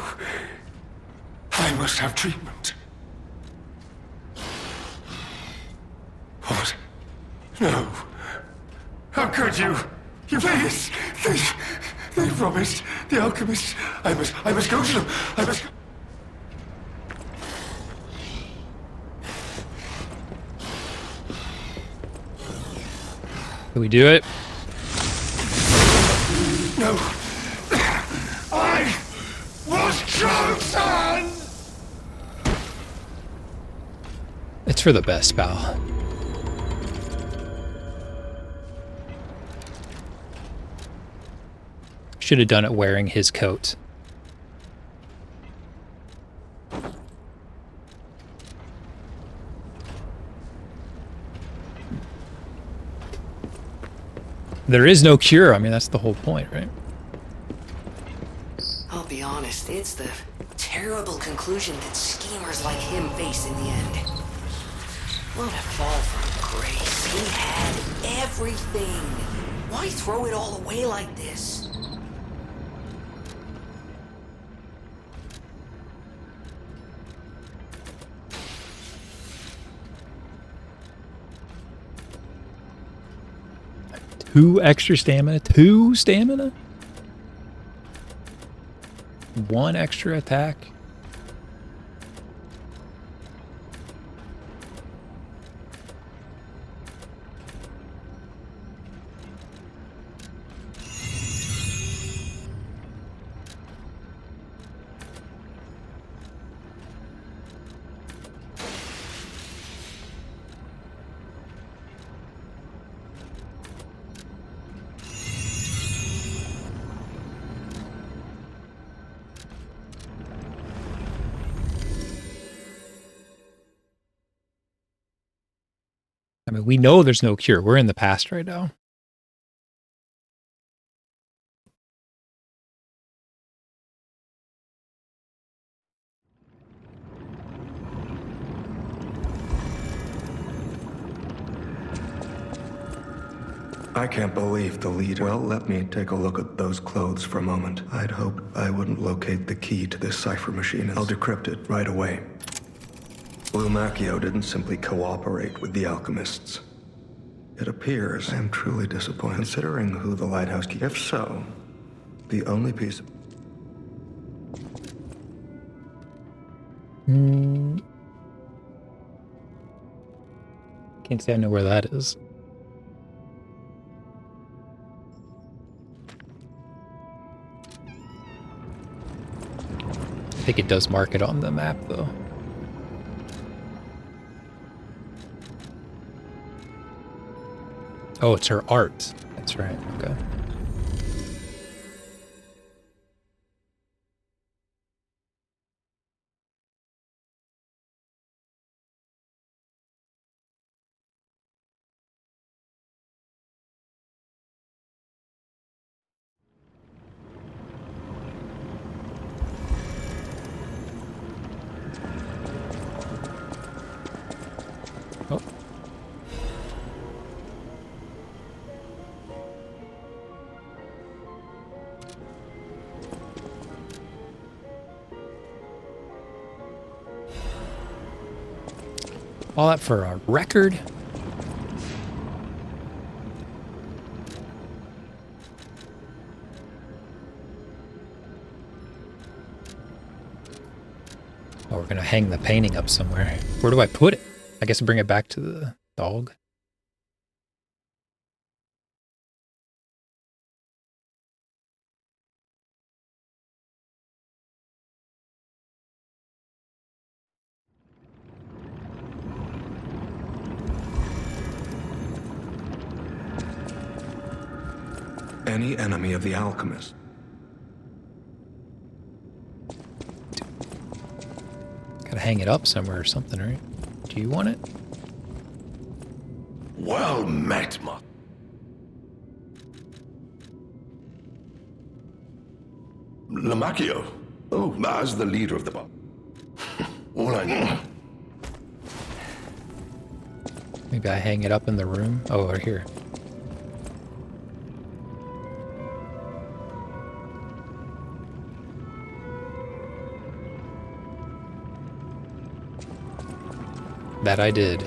Speaker 2: I must have treatment. What? No. How could you? You please. They promised. The alchemists. I must go to them. I must.
Speaker 1: Can we do it?
Speaker 2: No. I was chosen!
Speaker 1: It's for the best, pal. Should have done it wearing his coat. There is no cure. I mean, that's the whole point, right?
Speaker 3: I'll be honest, it's the terrible conclusion that schemers like him face in the end. What a fall from grace. He had everything. Why throw it all away like this?
Speaker 1: Two extra stamina? 2 stamina? 1 extra attack? I mean, we know there's no cure. We're in the past right now.
Speaker 4: I can't believe the leader. Well, let me take a look at those clothes for a moment. I'd hoped I wouldn't locate the key to this cipher machine. I'll decrypt it right away. Blue Macchio didn't simply cooperate with the alchemists. It appears I am truly disappointed, considering who the lighthouse keeper. If so, the only piece of...
Speaker 1: Can't say I know where that is. I think it does mark it on the map, though. Oh, it's her art. That's right. Okay. Oh. All that for a record. Oh, we're gonna hang the painting up somewhere. Where do I put it? I guess bring it back to the dog.
Speaker 4: Any enemy of the alchemist.
Speaker 1: Gotta hang it up somewhere or something, right? Do you want it?
Speaker 2: Well met, Ma. Lamacchio. Oh, as the leader of the bar. All I know.
Speaker 1: Maybe I hang it up in the room? Oh, over here. That I did.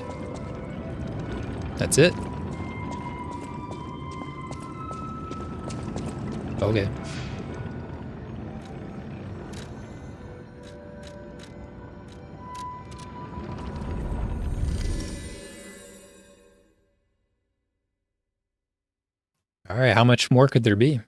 Speaker 1: That's it? Okay. Alright, how much more could there be?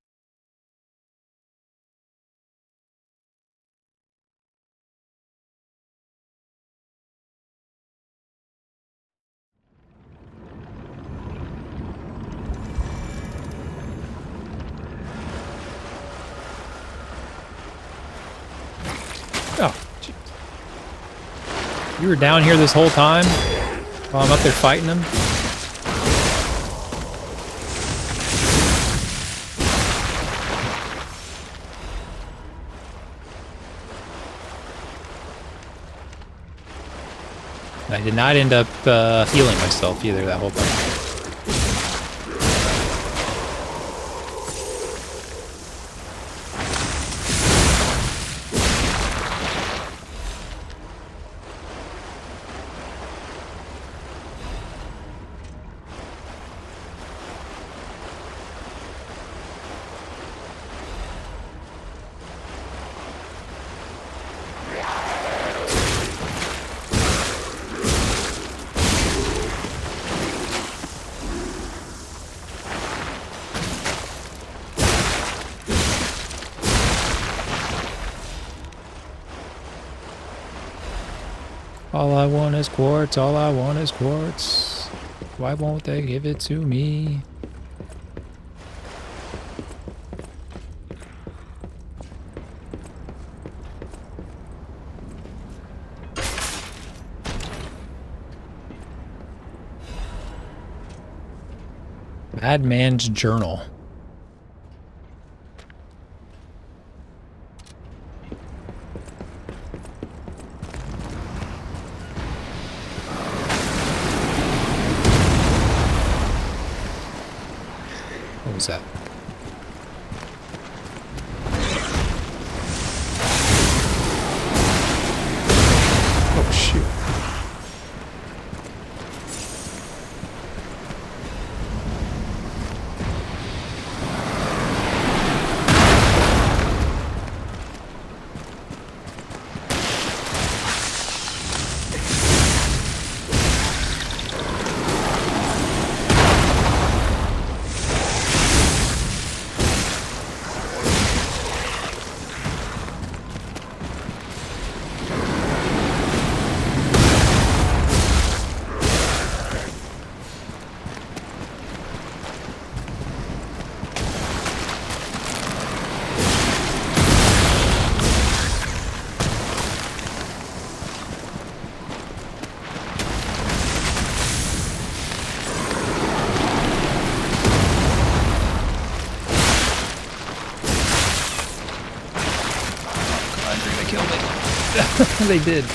Speaker 1: Oh, jeez. You were down here this whole time while I'm up there fighting them? I did not end up healing myself either that whole time. All I want is quartz, all I want is quartz. Why won't they give it to me? Madman's Journal. What was that? Oh, shoot. They did.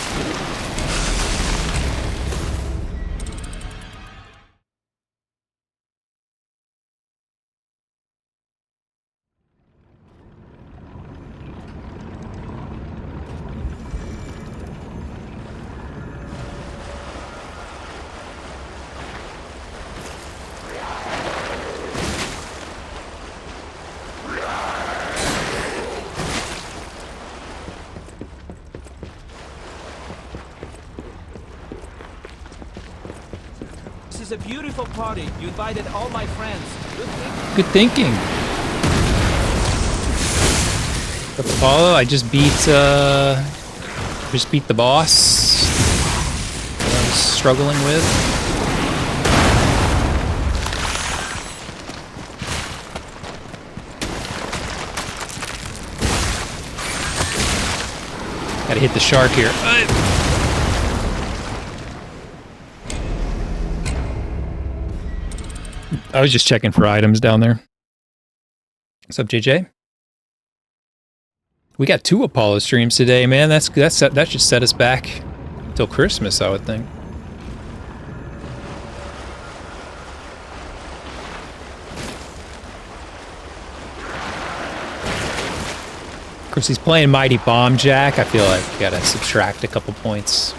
Speaker 5: was a beautiful party. You invited all my friends. Good thinking.
Speaker 1: Good thinking. Apollo, I just beat the boss that I was struggling with. Gotta hit the shark here. I was just checking for items down there. What's up, JJ? We got 2 Apollo streams today, man. That should set us back till Christmas, I would think. Of course, he's playing Mighty Bomb Jack. I feel like we gotta subtract a couple points.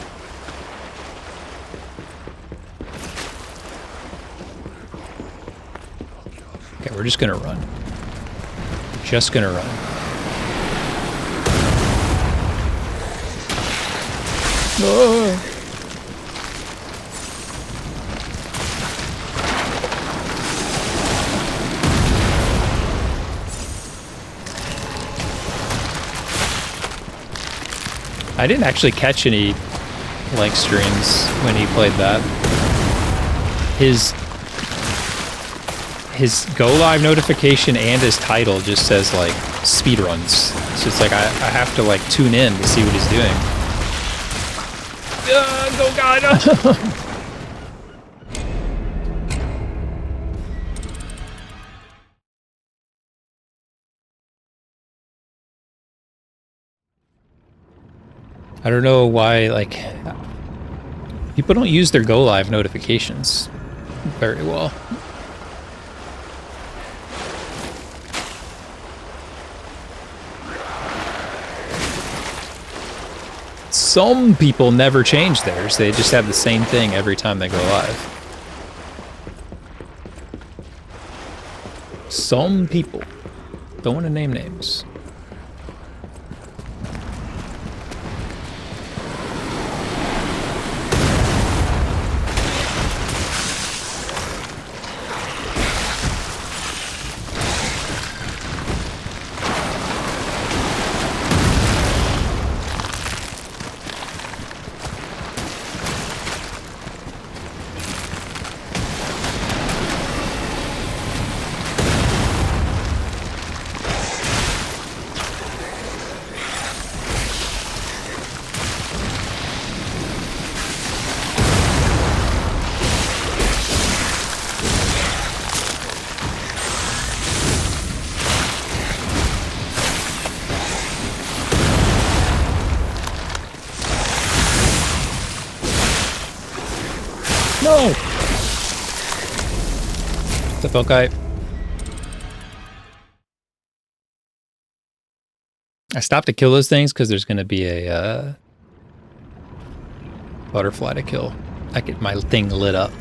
Speaker 1: Okay, we're just gonna run. Just gonna run. Oh. I didn't actually catch any Link streams when he played that. His go live notification and his title just says like speedruns. So it's like I have to like tune in to see what he's doing. Go God! I don't know why, like, people don't use their go live notifications very well. Some people never change theirs. They just have the same thing every time they go live. Some people. Don't want to name names. No! What's up, okay? I stopped to kill those things because there's going to be a butterfly to kill. I get my thing lit up.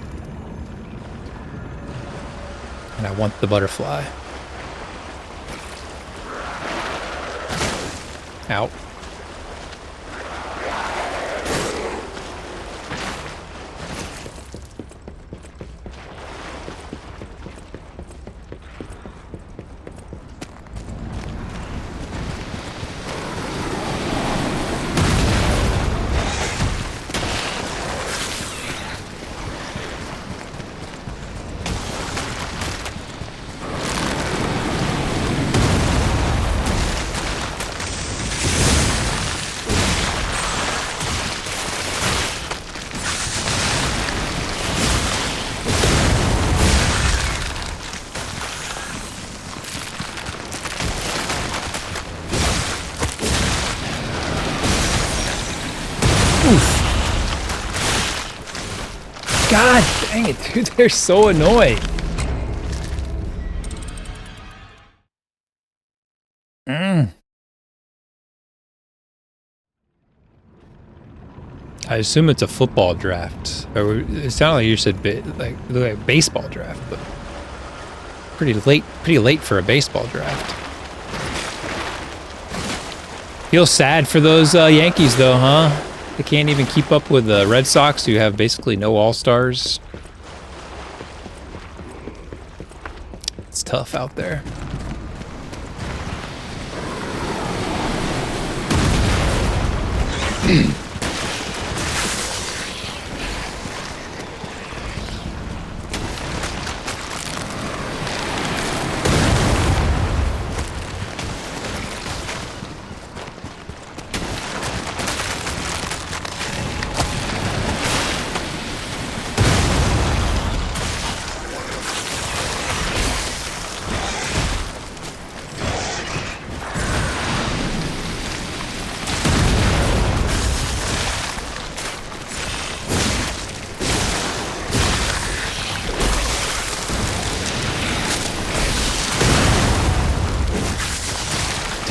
Speaker 1: And I want the butterfly. Out. God dang it, dude, they're so annoying. I assume it's a football draft. Or it sounded like you said like a baseball draft, but pretty late for a baseball draft. Feel sad for those Yankees though, huh? They can't even keep up with the Red Sox, who have basically no all-stars. It's tough out there.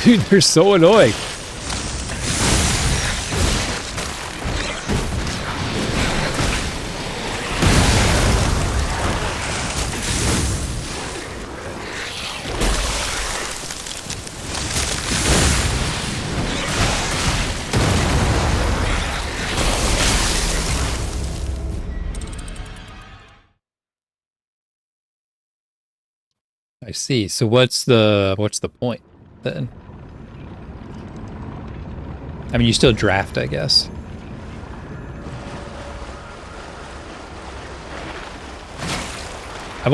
Speaker 1: Dude, they're so annoying. I see. So what's the point then? I mean, you still draft, I guess. I've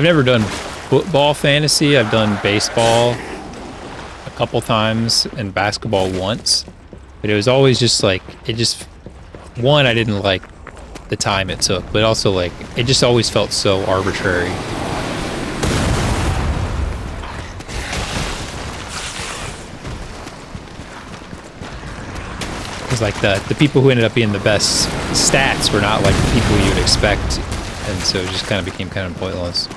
Speaker 1: never done football fantasy. I've done baseball a couple times and basketball once. But it was always just like, one, I didn't like the time it took, but also like, it just always felt so arbitrary. Because like the people who ended up being the best stats were not like the people you would expect, and so it just kind of became kind of pointless.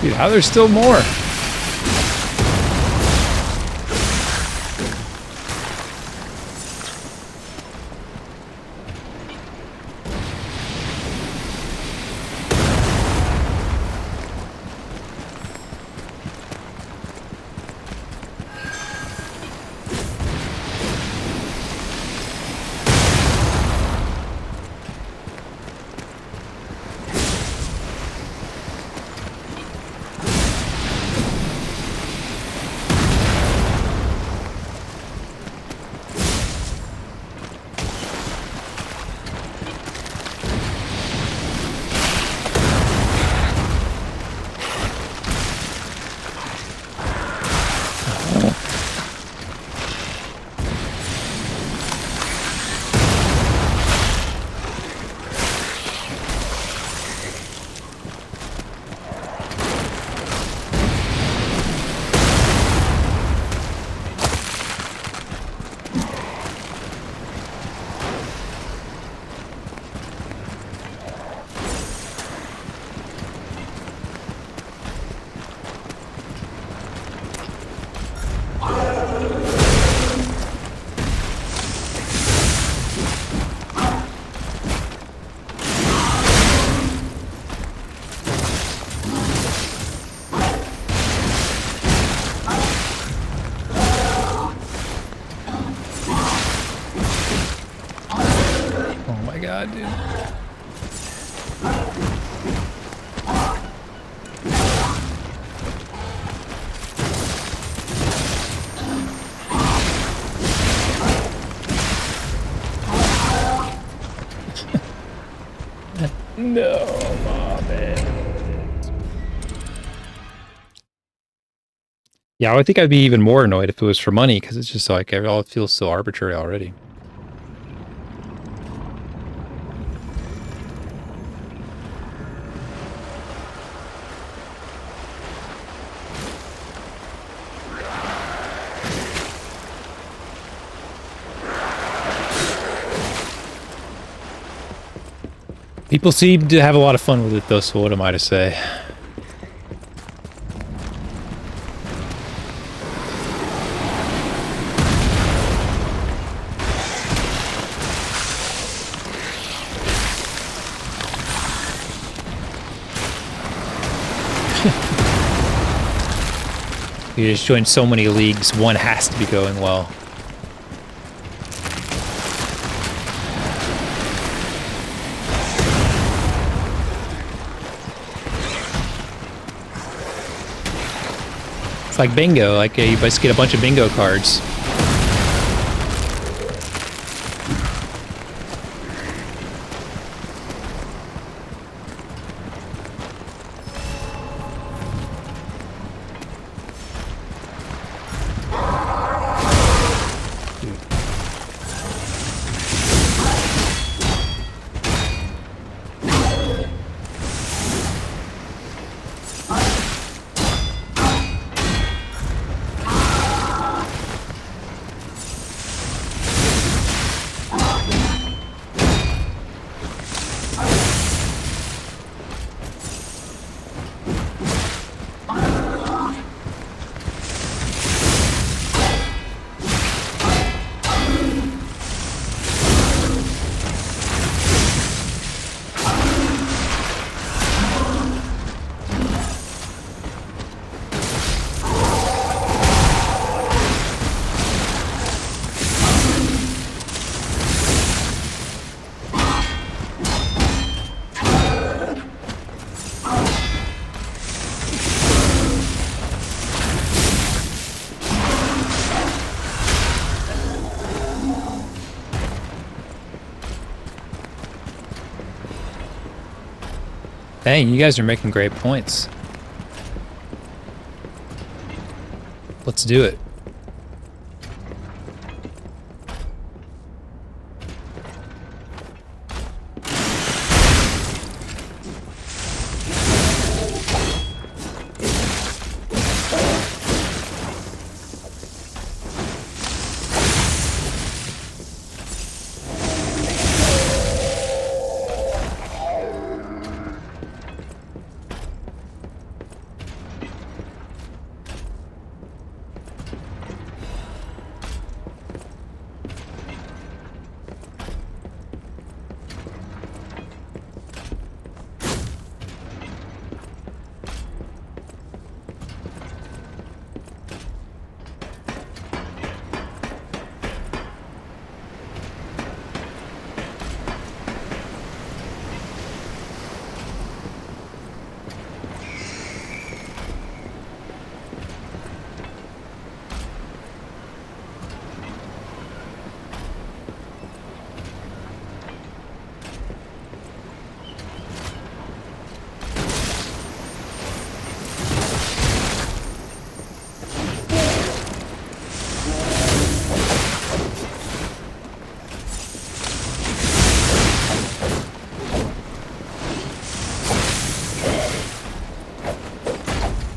Speaker 1: Dude, how there's still more? Oh my god, dude. No, man. Yeah, I think I'd be even more annoyed if it was for money, because it's just like, it all feels so arbitrary already. People seem to have a lot of fun with it, though, so what am I to say? You just joined so many leagues, one has to be going well. It's like bingo, like you just get a bunch of bingo cards. Dang, you guys are making great points. Let's do it.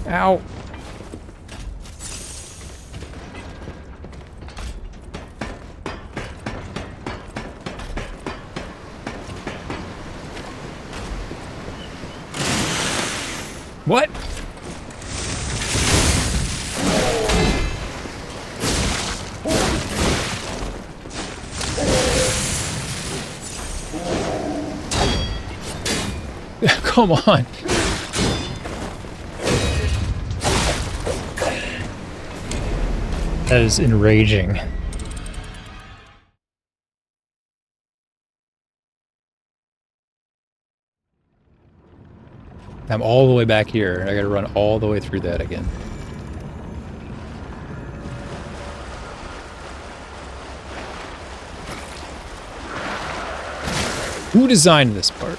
Speaker 1: Ow. What? Come on. That is enraging. I'm all the way back here. I gotta run all the way through that again. Who designed this part?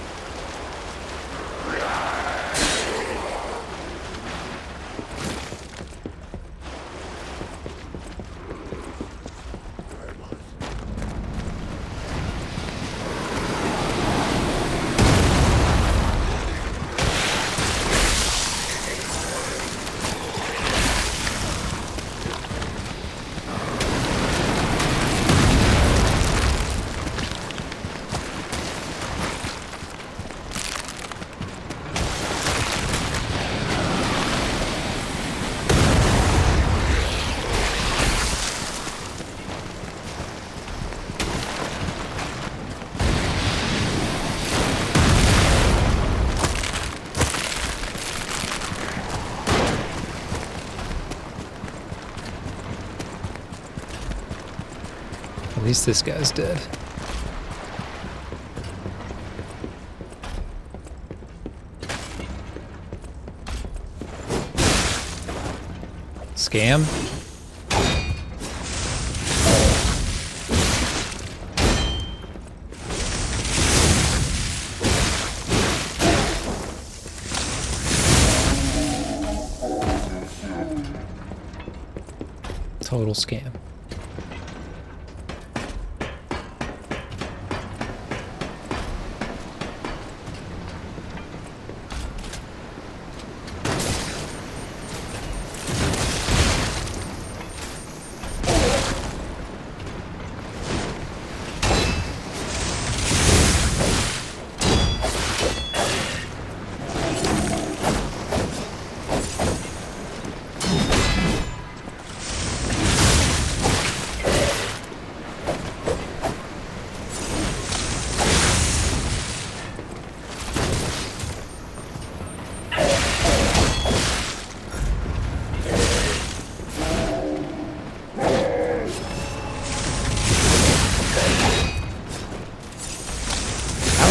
Speaker 1: least this guy's dead. Scam? Total scam.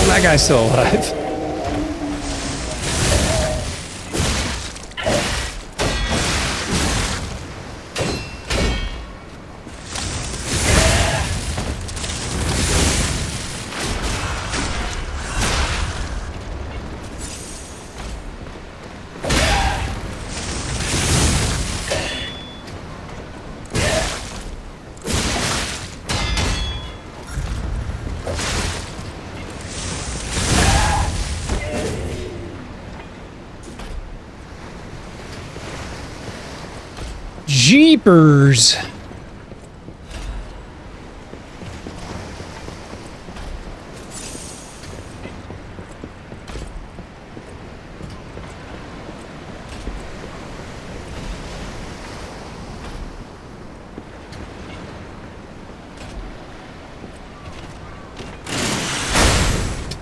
Speaker 1: That guy's still alive. Jeepers!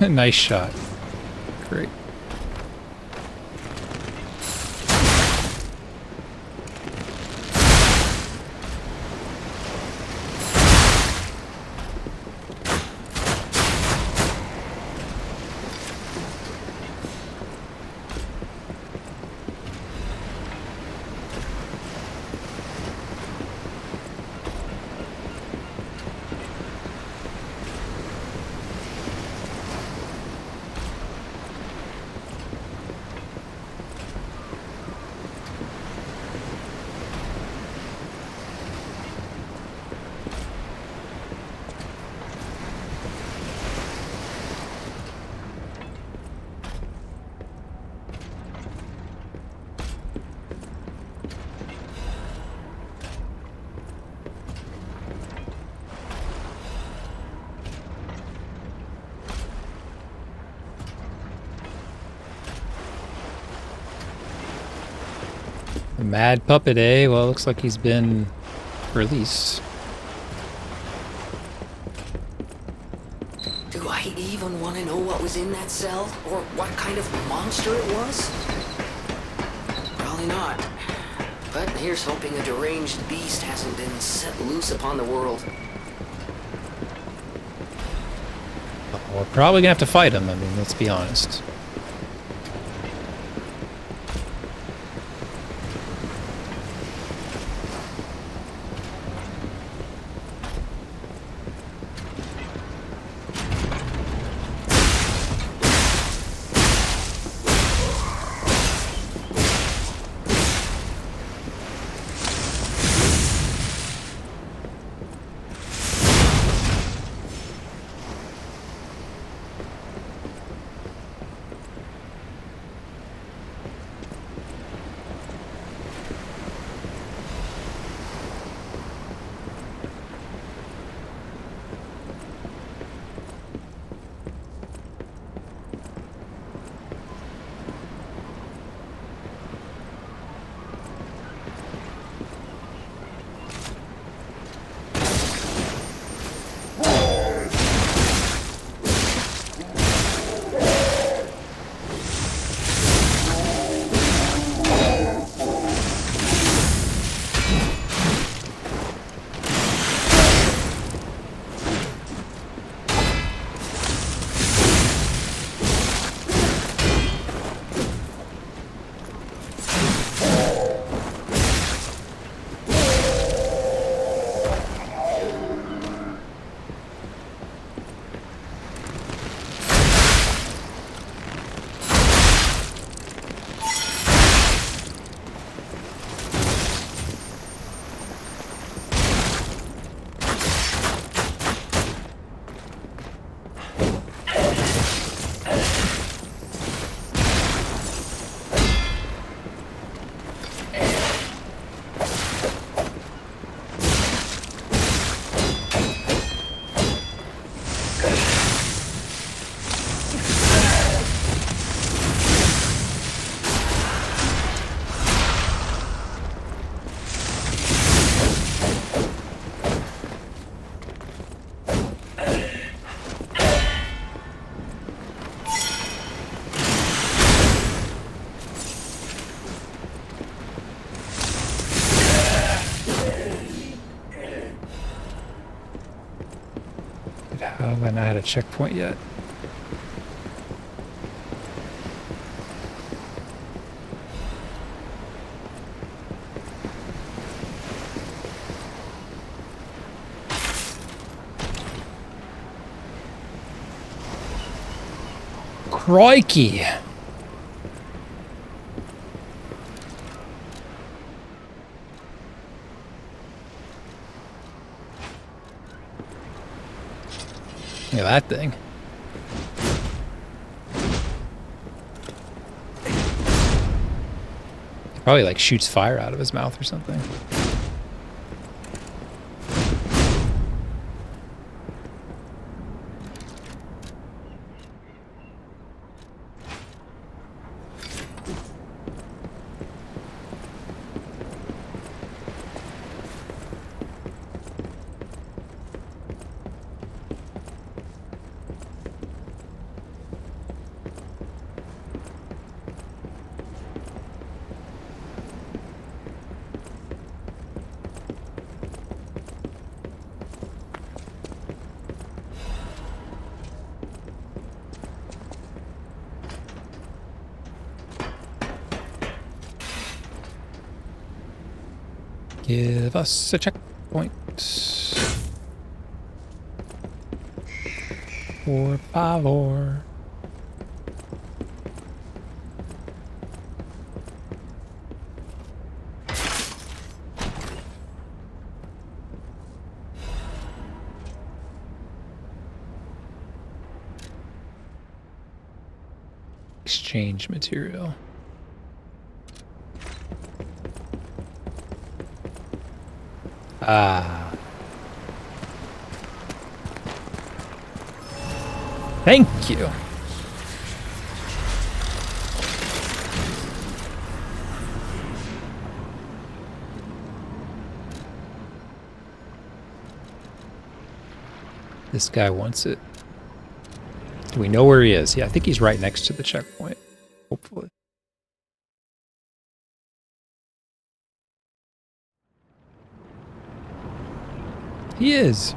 Speaker 1: Nice shot. Great. The Mad Puppet, eh? Well, looks like he's been released.
Speaker 3: Do I even want to know what was in that cell? Or what kind of monster it was? Probably not. But here's hoping a deranged beast hasn't been set loose upon the world.
Speaker 1: We're probably gonna have to fight him, I mean, let's be honest. Have I not had a checkpoint yet? Crikey! Look at that thing. Probably like shoots fire out of his mouth or something. Give us a checkpoint. Por favor. Exchange material. Ah. Thank you. This guy wants it. Do we know where he is? Yeah, I think he's right next to the checkpoint. Hopefully. He is.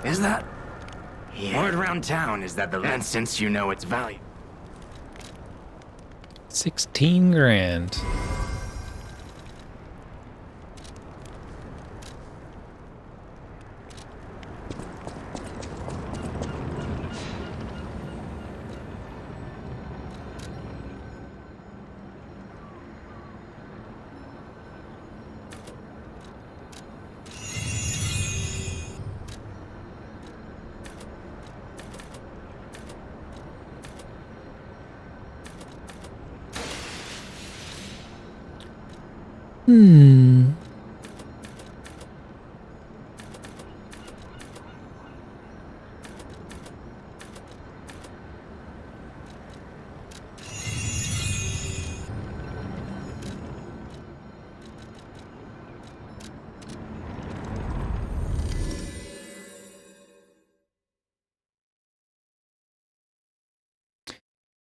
Speaker 6: Is that? Yeah. Word around town is that the land, since you know its value.
Speaker 1: 16 grand.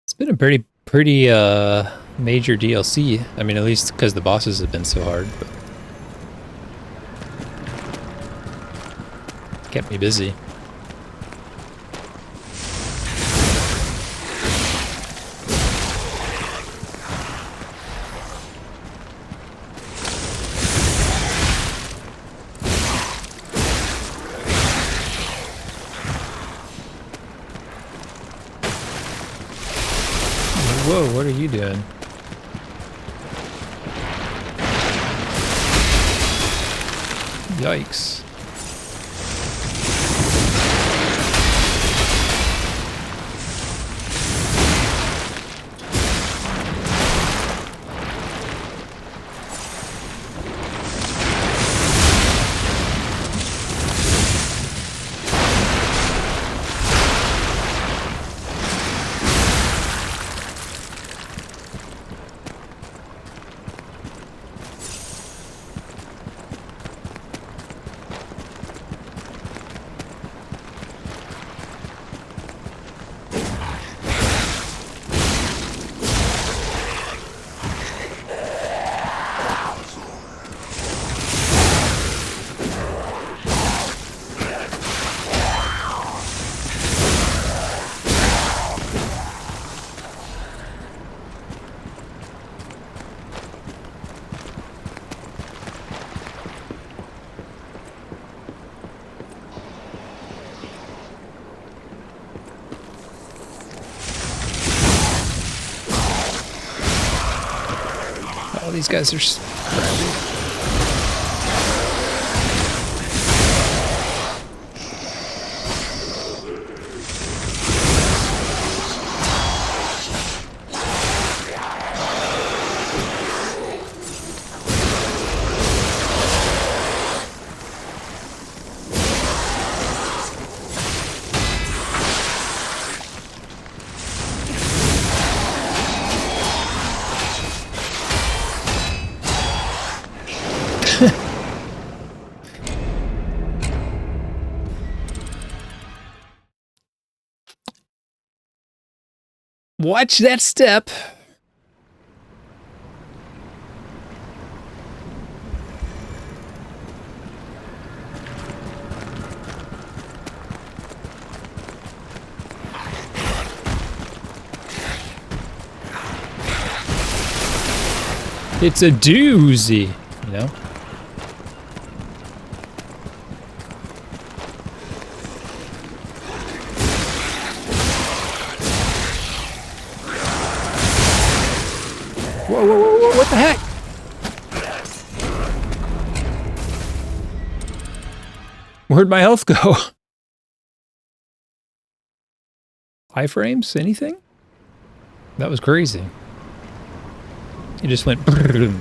Speaker 1: It's been a pretty major DLC. I mean, at least because the bosses have been so hard, but kept me busy. Whoa, what are you doing? Yikes. All these guys are crafty. Watch that step. It's a doozy, you know? Whoa, whoa, whoa, whoa, what the heck? Where'd my health go? Iframes? Anything? That was crazy. It just went brrrr.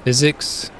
Speaker 1: Physics.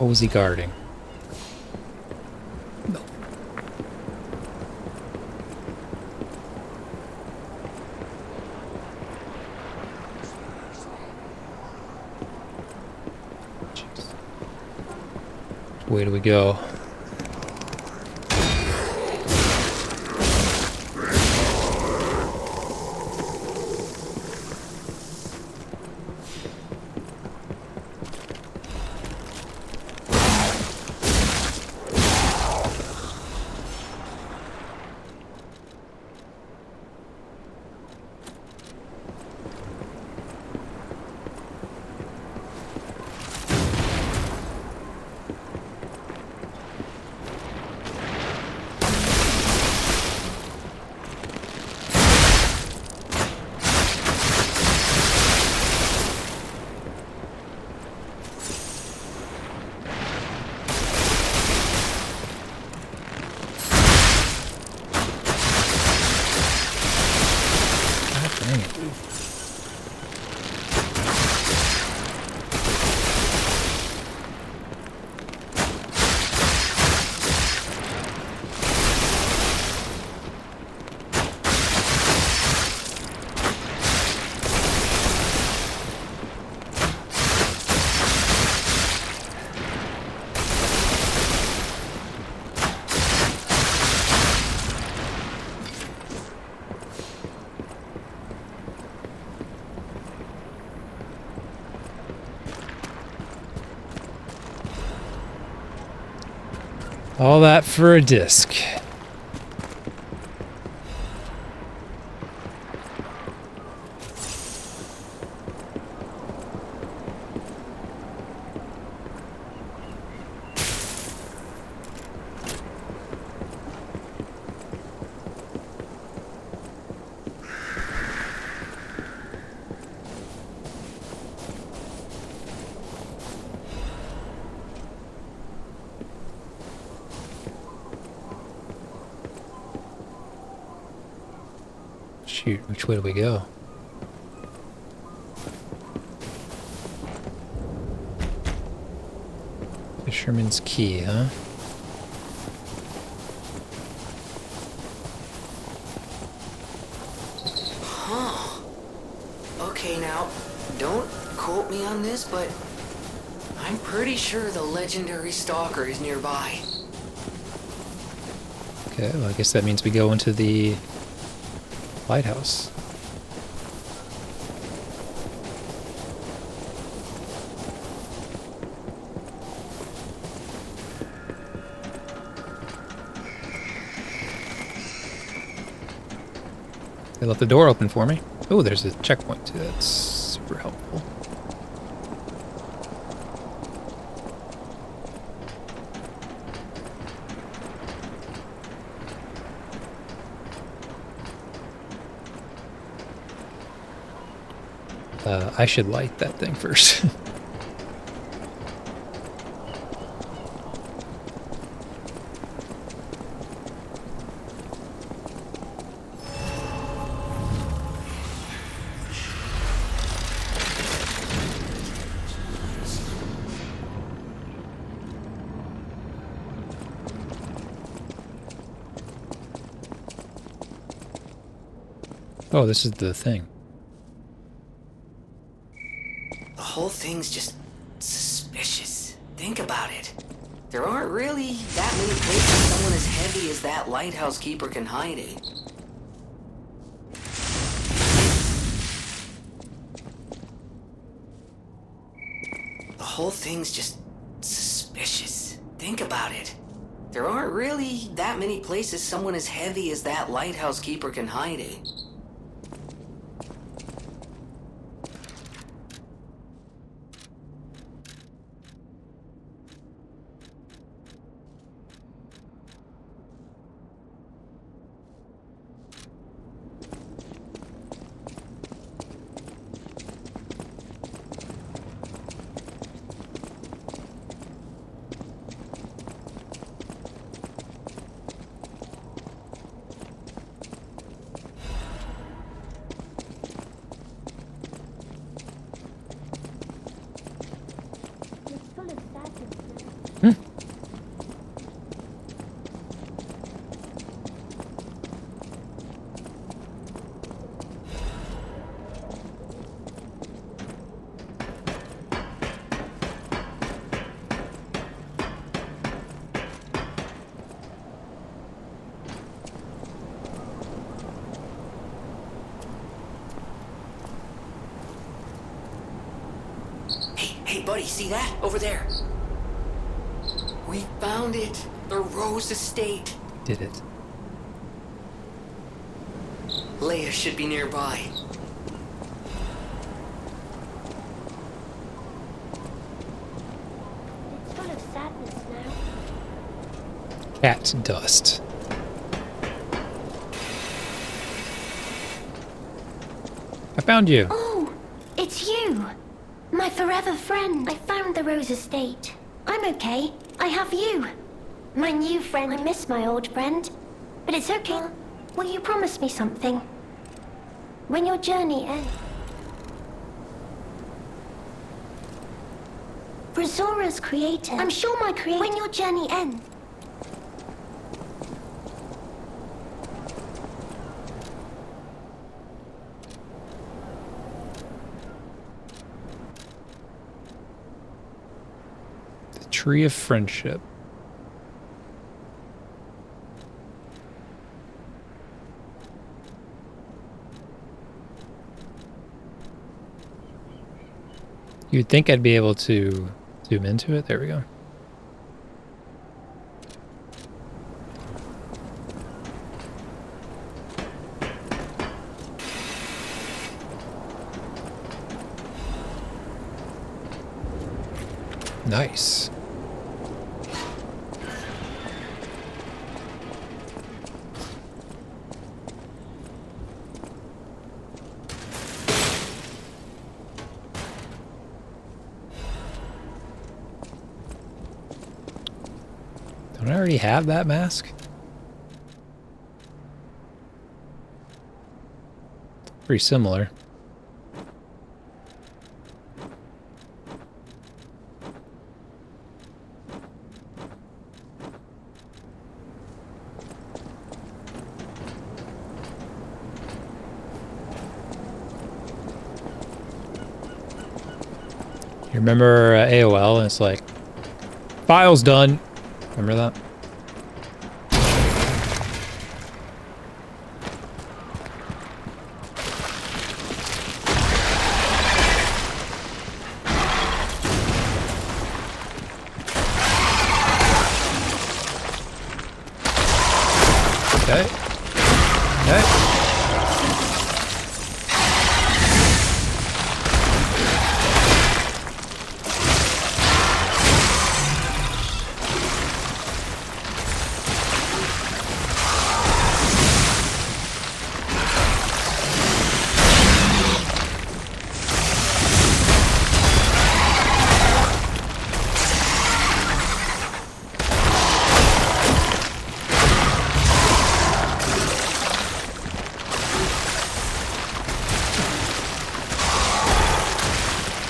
Speaker 1: What was he guarding? No. Jeez. Which way do we go? All that for a disc. Shoot, which way do we go? Fisherman's Key, huh?
Speaker 3: Okay, now, don't quote me on this, but I'm pretty sure the legendary stalker is nearby.
Speaker 1: Okay, well, I guess that means we go into the lighthouse. They left the door open for me. Oh, there's a checkpoint too. That's super helpful. I should light that thing first. Oh, this is the thing.
Speaker 3: The whole thing's just suspicious. Think about it. There aren't really that many places someone as heavy as that lighthouse keeper can hide in. The whole thing's just suspicious. Think about it. There aren't really that many places someone as heavy as that lighthouse keeper can hide in. Hey, buddy, see that? Over there. We found it. The Rose Estate.
Speaker 1: Did it.
Speaker 3: Leia should be nearby.
Speaker 7: It's full of sadness now.
Speaker 1: Cat dust. I found you.
Speaker 7: Oh, it's you. My forever friend. I found the Rose Estate. I'm okay. I have you. My new friend. I miss my old friend. But it's okay. Will you promise me something? When your journey ends. Brazora's creator. I'm sure my creator. When your journey ends.
Speaker 1: The Tree of Friendship. You'd think I'd be able to zoom into it. There we go. Nice. Don't I already have that mask? Pretty similar. You remember AOL and it's like, file's done. Remember that? Okay. Okay.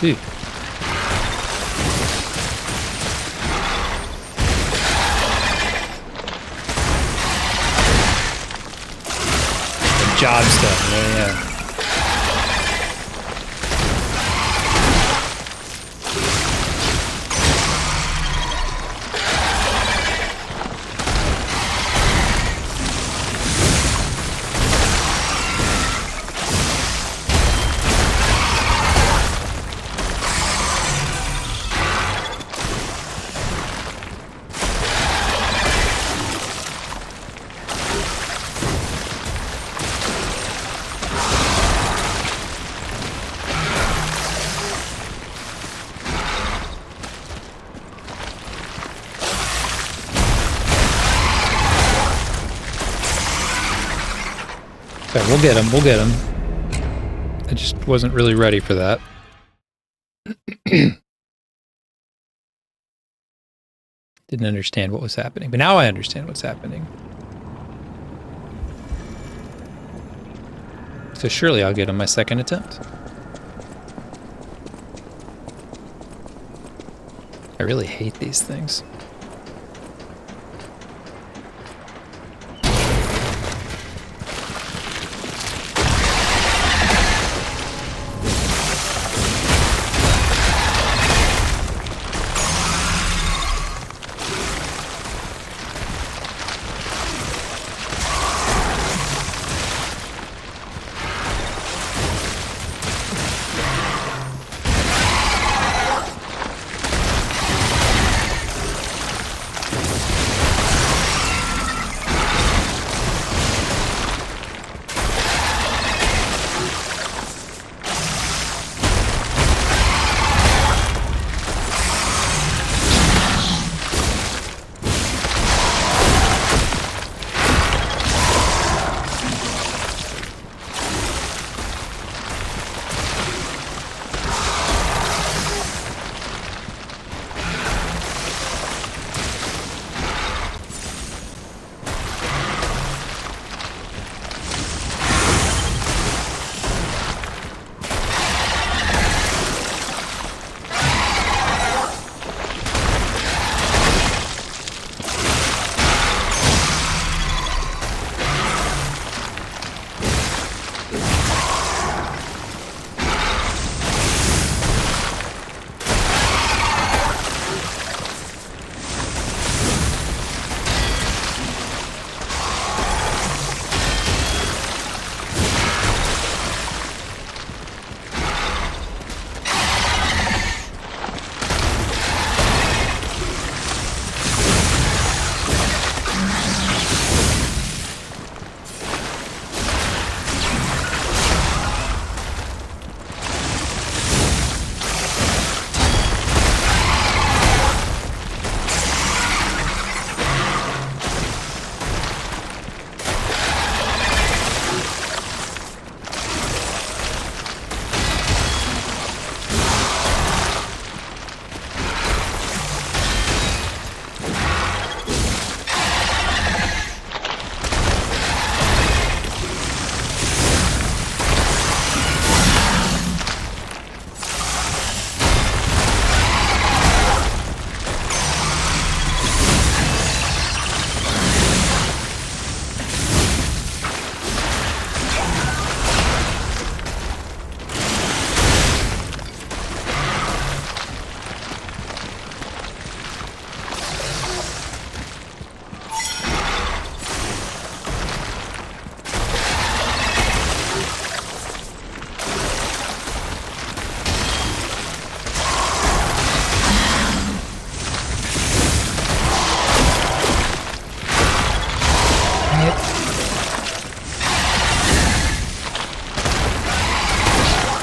Speaker 1: Dude. Job stuff, yeah. Okay, we'll get him, we'll get him. I just wasn't really ready for that. Didn't understand what was happening, but now I understand what's happening. So surely I'll get him my second attempt. I really hate these things.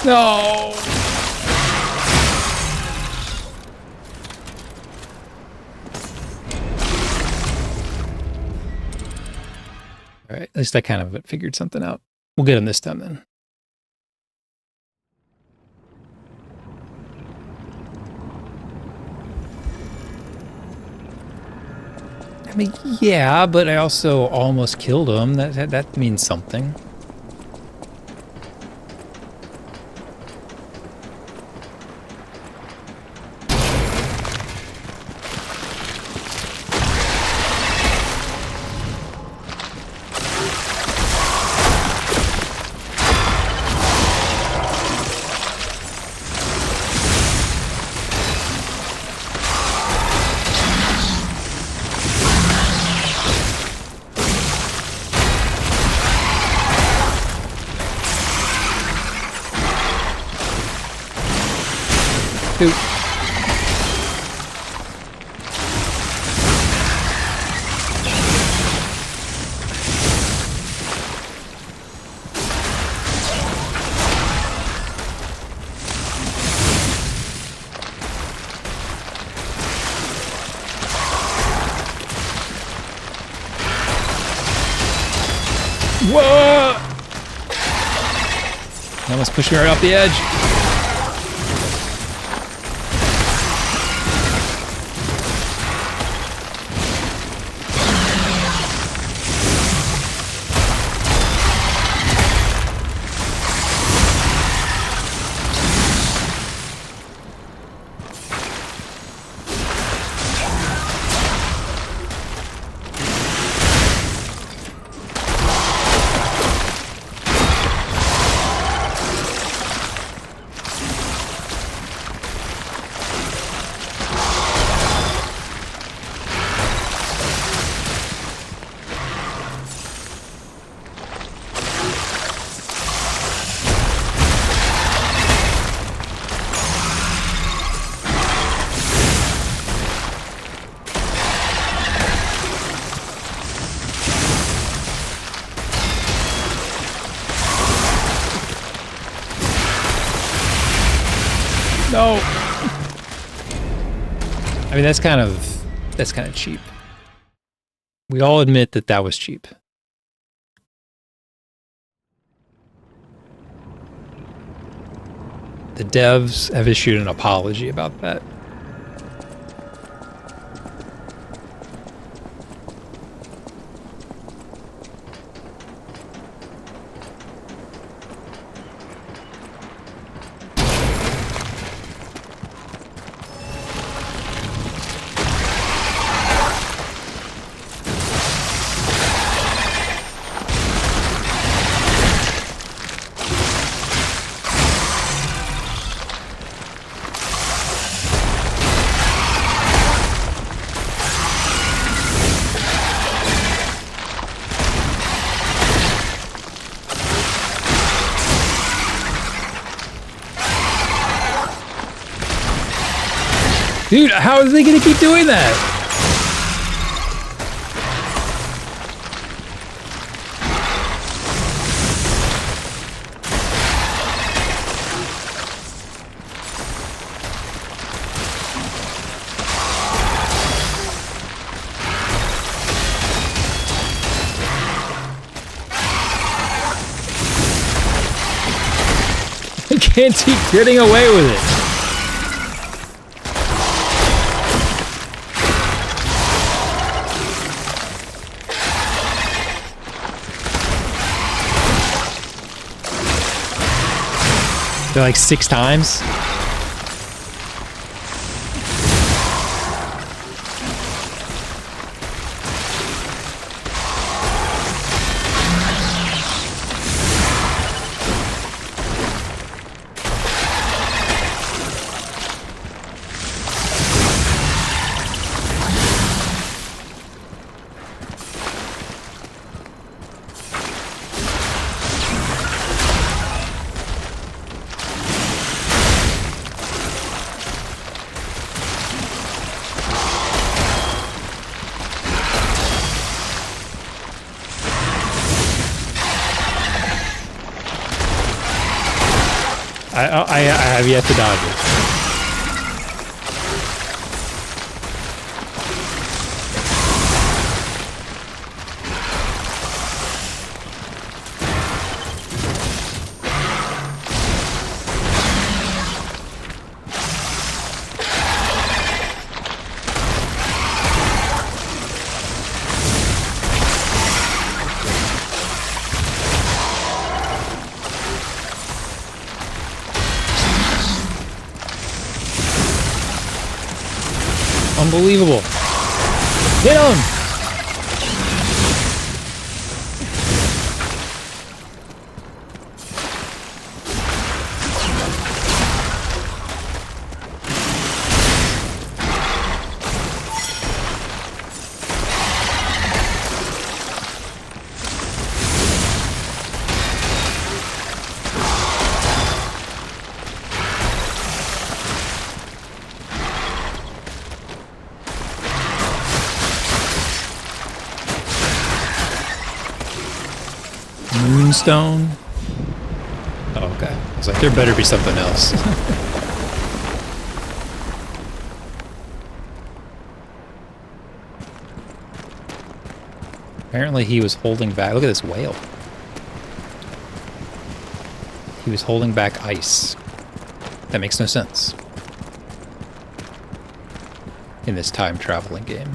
Speaker 1: No! Alright, at least I kind of figured something out. We'll get him this time then. I mean, yeah, but I also almost killed him. That means something. Dude. Whoa! That almost pushed me right off the edge. No. I mean, that's kind of cheap. We all admit that that was cheap. The devs have issued an apology about that. Dude, how is they gonna keep doing that? I can't keep getting away with it. Like 6 times. I have yet to dodge it. Unbelievable. Hit him! Moonstone. Oh, okay. I was like, there better be something else. Apparently he was holding back. Look at this whale. He was holding back ice. That makes no sense in this time traveling game.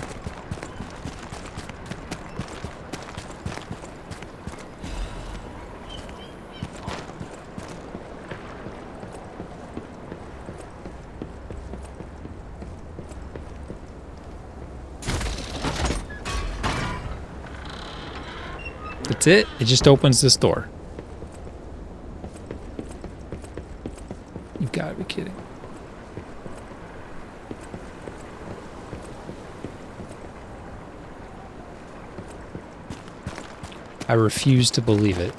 Speaker 1: That's it. It just opens this door. You've got to be kidding. I refuse to believe it.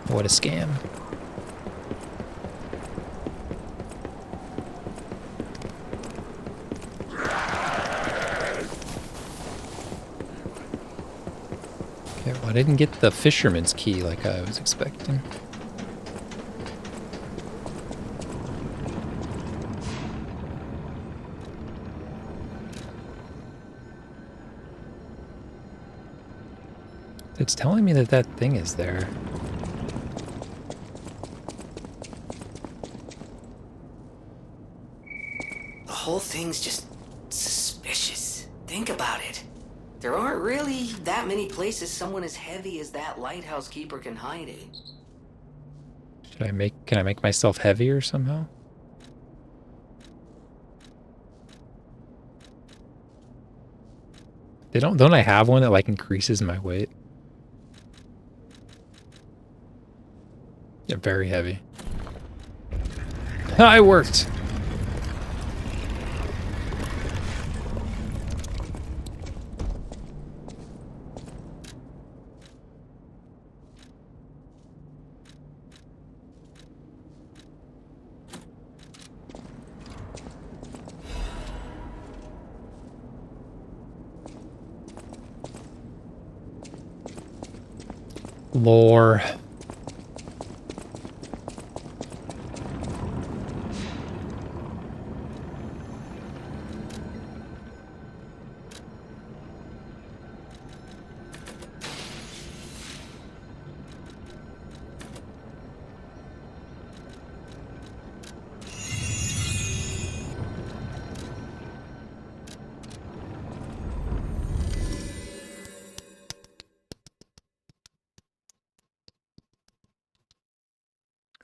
Speaker 1: What a scam. Okay, well, I didn't get the fisherman's key like I was expecting. It's telling me that that thing is there.
Speaker 3: The whole thing's just suspicious. Think about it. There aren't really that many places someone as heavy as that lighthouse keeper can hide in.
Speaker 1: Can I make myself heavier somehow? Don't I have one that like increases my weight? Yeah, very heavy. I worked. Lore.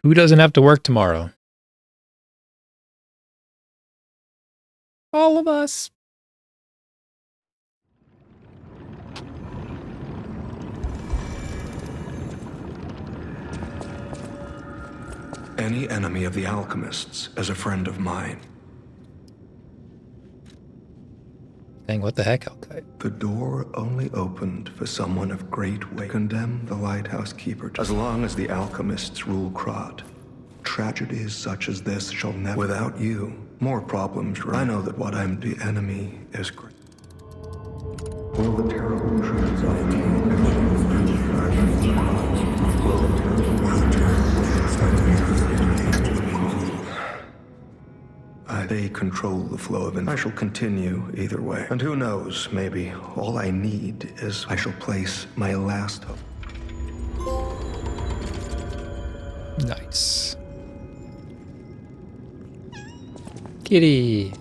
Speaker 1: Who doesn't have to work tomorrow? All of us.
Speaker 4: Any enemy of the alchemists is a friend of mine.
Speaker 1: Dang, what the heck, Alkite?
Speaker 4: The door only opened for someone of great weight. Condemn the lighthouse keeper as long as the alchemists rule Krat. Tragedies such as this shall never. Without you, more problems. I know that what I'm the enemy is great. Will the terrible truths I came will the they control the flow of it. I shall continue either way. And who knows, maybe all I need is I shall place my last hope.
Speaker 1: Nice. Kitty.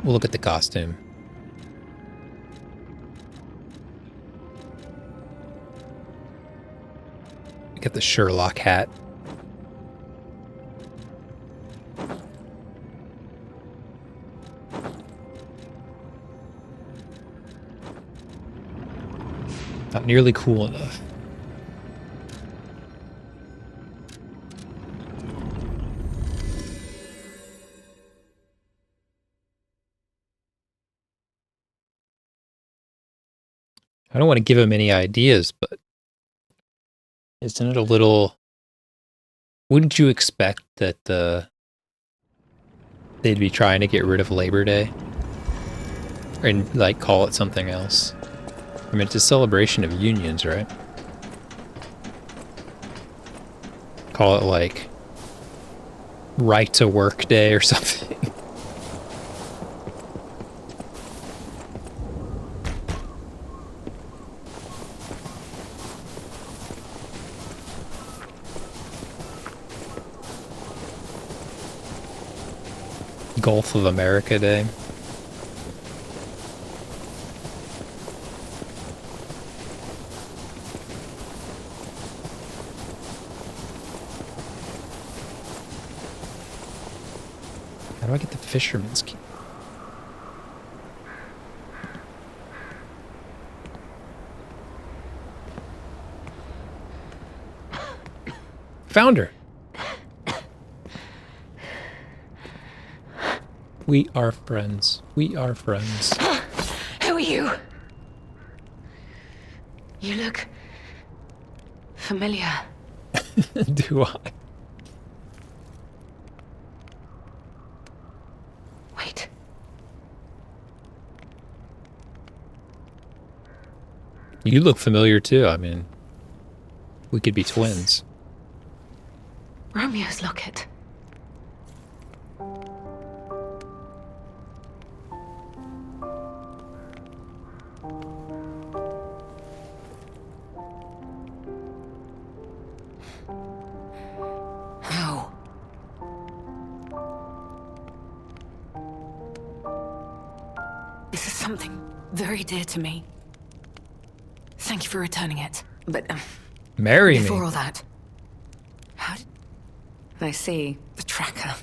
Speaker 1: We'll look at the costume. Get the Sherlock hat. Not nearly cool enough. I don't want to give him any ideas, but isn't it a little... Wouldn't you expect that they'd be trying to get rid of Labor Day? And, like, call it something else? I mean, it's a celebration of unions, right? Call it, like, Right to Work Day or something. Gulf of America Day. How do I get the fisherman's key? Found her. We are friends. We are friends.
Speaker 3: Who are you? You look familiar.
Speaker 1: Do I?
Speaker 3: Wait.
Speaker 1: You look familiar too. I mean, we could be twins.
Speaker 3: Romeo's locket. How? This is something very dear to me. Thank you for returning it. But,
Speaker 1: Marry
Speaker 3: before
Speaker 1: me.
Speaker 3: all that, how did... I see. The tracker.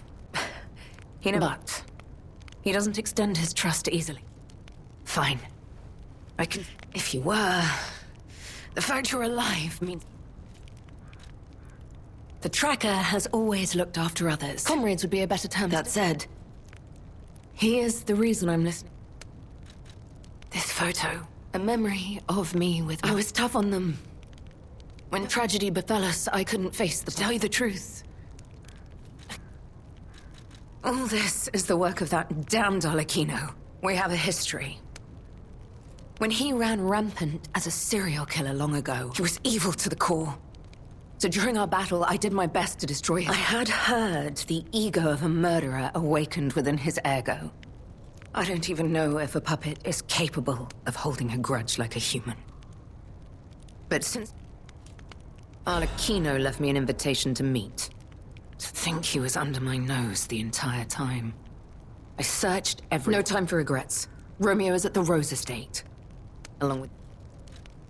Speaker 3: But he doesn't extend his trust easily. Fine. I can... If you were... The fact you're alive means... The tracker has always looked after others. Comrades would be a better term. That said, he is the reason I'm listening. This photo, a memory of me with... I was tough on them. When tragedy befell us, I couldn't face the... To tell you the truth, all this is the work of that damned Arlecchino. We have a history. When he ran rampant as a serial killer long ago, he was evil to the core. So during our battle, I did my best to destroy him. I had heard the ego of a murderer awakened within his ergo. I don't even know if a puppet is capable of holding a grudge like a human. But since Arlecchino left me an invitation to meet, to think he was under my nose the entire time. I searched every... No time for regrets. Romeo is at the Rose Estate. Along with...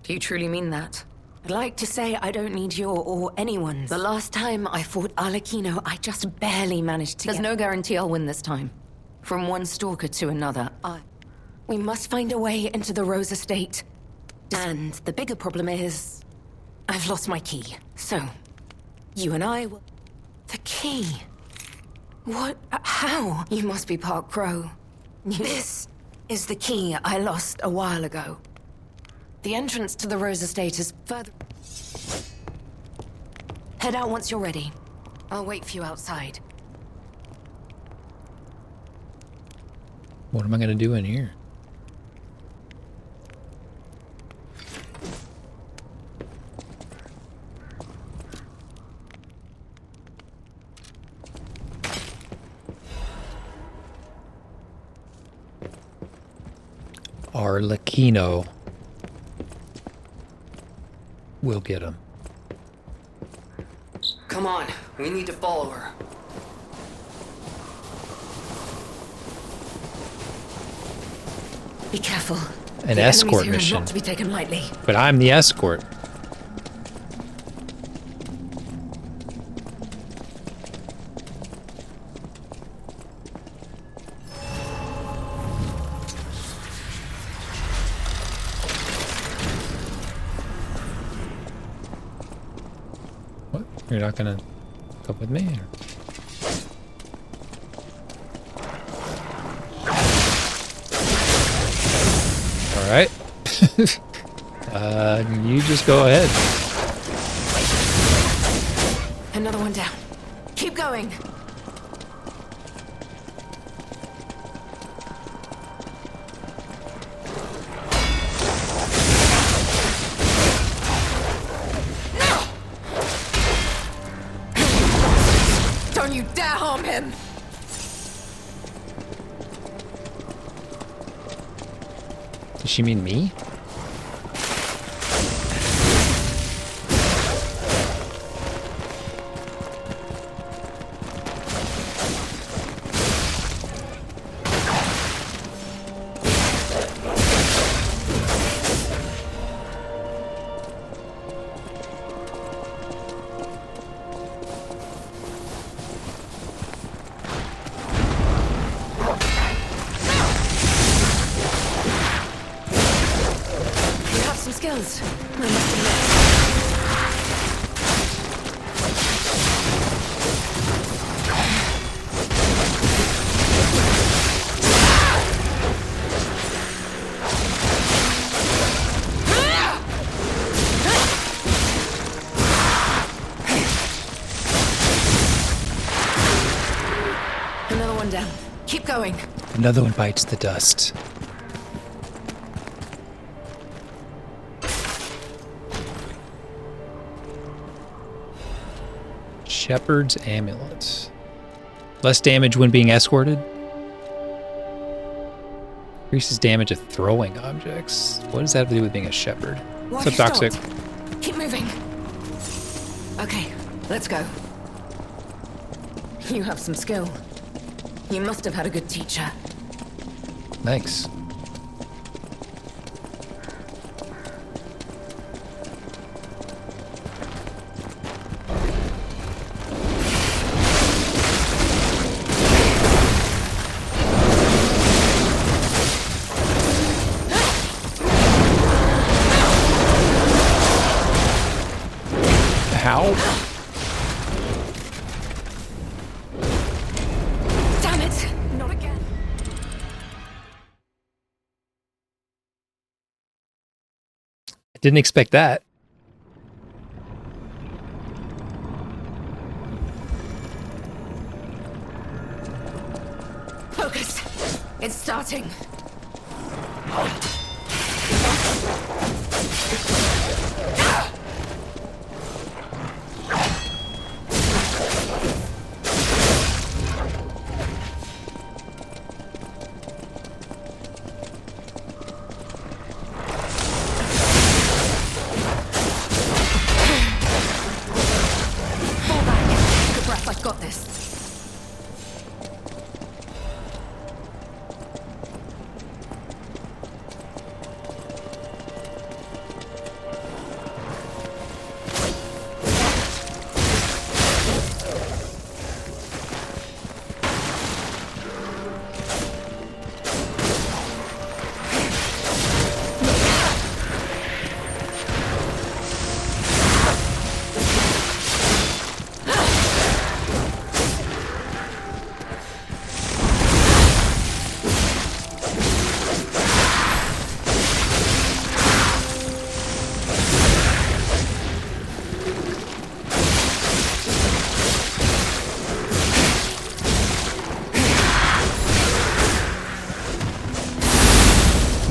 Speaker 3: Do you truly mean that? I'd like to say I don't need your or anyone's. The last time I fought Arlecchino, I just barely managed to... There's no guarantee I'll win this time. From one stalker to another, We must find a way into the Rose Estate. And the bigger problem is... I've lost my key. So, you and I will... The key? What? How? You must be Park Crow. This is the key I lost a while ago. The entrance to the Rose Estate is further... Head out once you're ready. I'll wait for you outside.
Speaker 1: What am I gonna do in here? Arlecchino. We'll get him.
Speaker 3: Come on, we need to follow her. Be careful.
Speaker 1: An
Speaker 3: The
Speaker 1: escort
Speaker 3: enemies here are
Speaker 1: mission.
Speaker 3: not to be taken lightly.
Speaker 1: But I'm the escort. What? You're not gonna come with me? Or? All right. You just go ahead.
Speaker 3: Another one down. Keep going. No! Don't you dare harm him!
Speaker 1: Does she mean me?
Speaker 3: You have some skills. I must admit. Another one down. Keep going.
Speaker 1: Another one bites the dust. Shepherd's amulet. Less damage when being escorted. Increases damage of throwing objects. What does that have to do with being a shepherd?
Speaker 3: Why
Speaker 1: What's up,
Speaker 3: you
Speaker 1: Toxic?
Speaker 3: stopped? Keep moving. Okay, let's go. You have some skill. You must have had a good teacher.
Speaker 1: Thanks. How?
Speaker 3: Damn it! Not again.
Speaker 1: I didn't expect that.
Speaker 3: Focus. It's starting. Fall back. Take a breath. I've got this.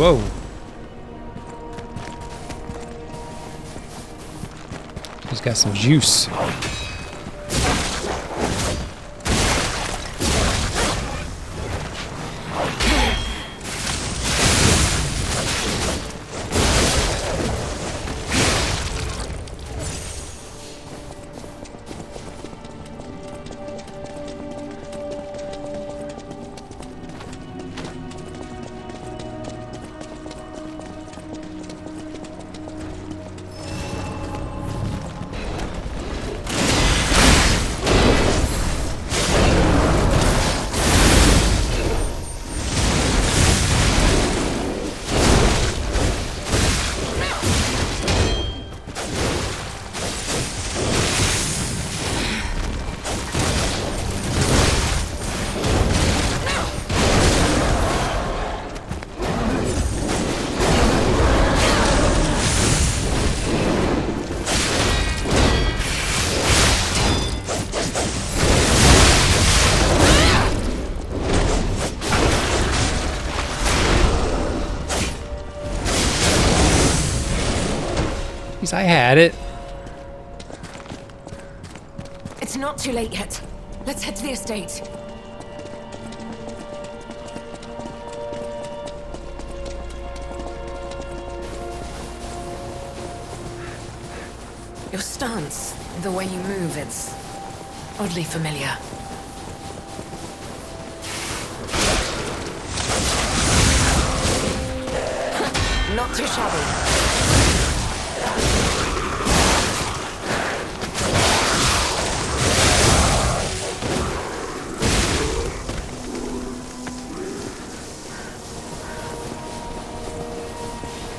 Speaker 1: Whoa. He's got some juice. Jeez, I had it.
Speaker 3: It's not too late yet. Let's head to the estate. Your stance, the way you move, it's oddly familiar. Not too shabby.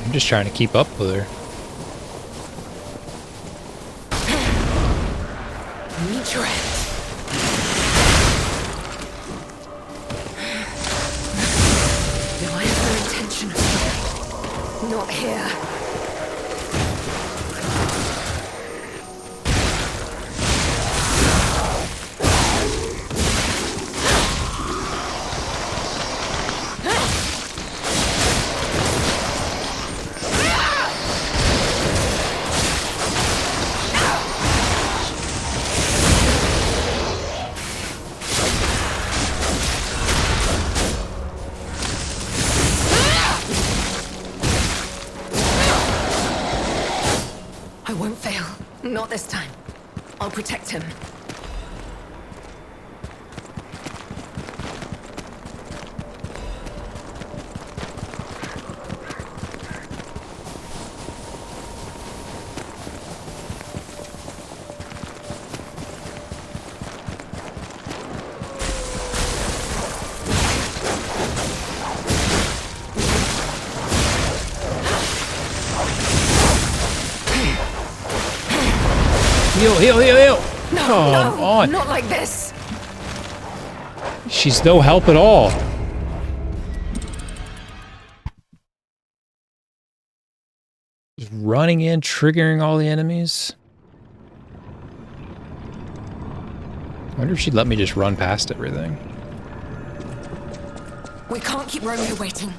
Speaker 1: I'm just trying to keep up with her.
Speaker 3: Meet your end. No, I have no intention of not here. I won't fail. Not this time. I'll protect him.
Speaker 1: Heal, heal, heal, heal!
Speaker 3: No,
Speaker 1: Come
Speaker 3: no,
Speaker 1: on.
Speaker 3: not like this.
Speaker 1: She's no help at all. Just running in, triggering all the enemies. I wonder if she'd let me just run past everything.
Speaker 3: We can't keep Romeo waiting.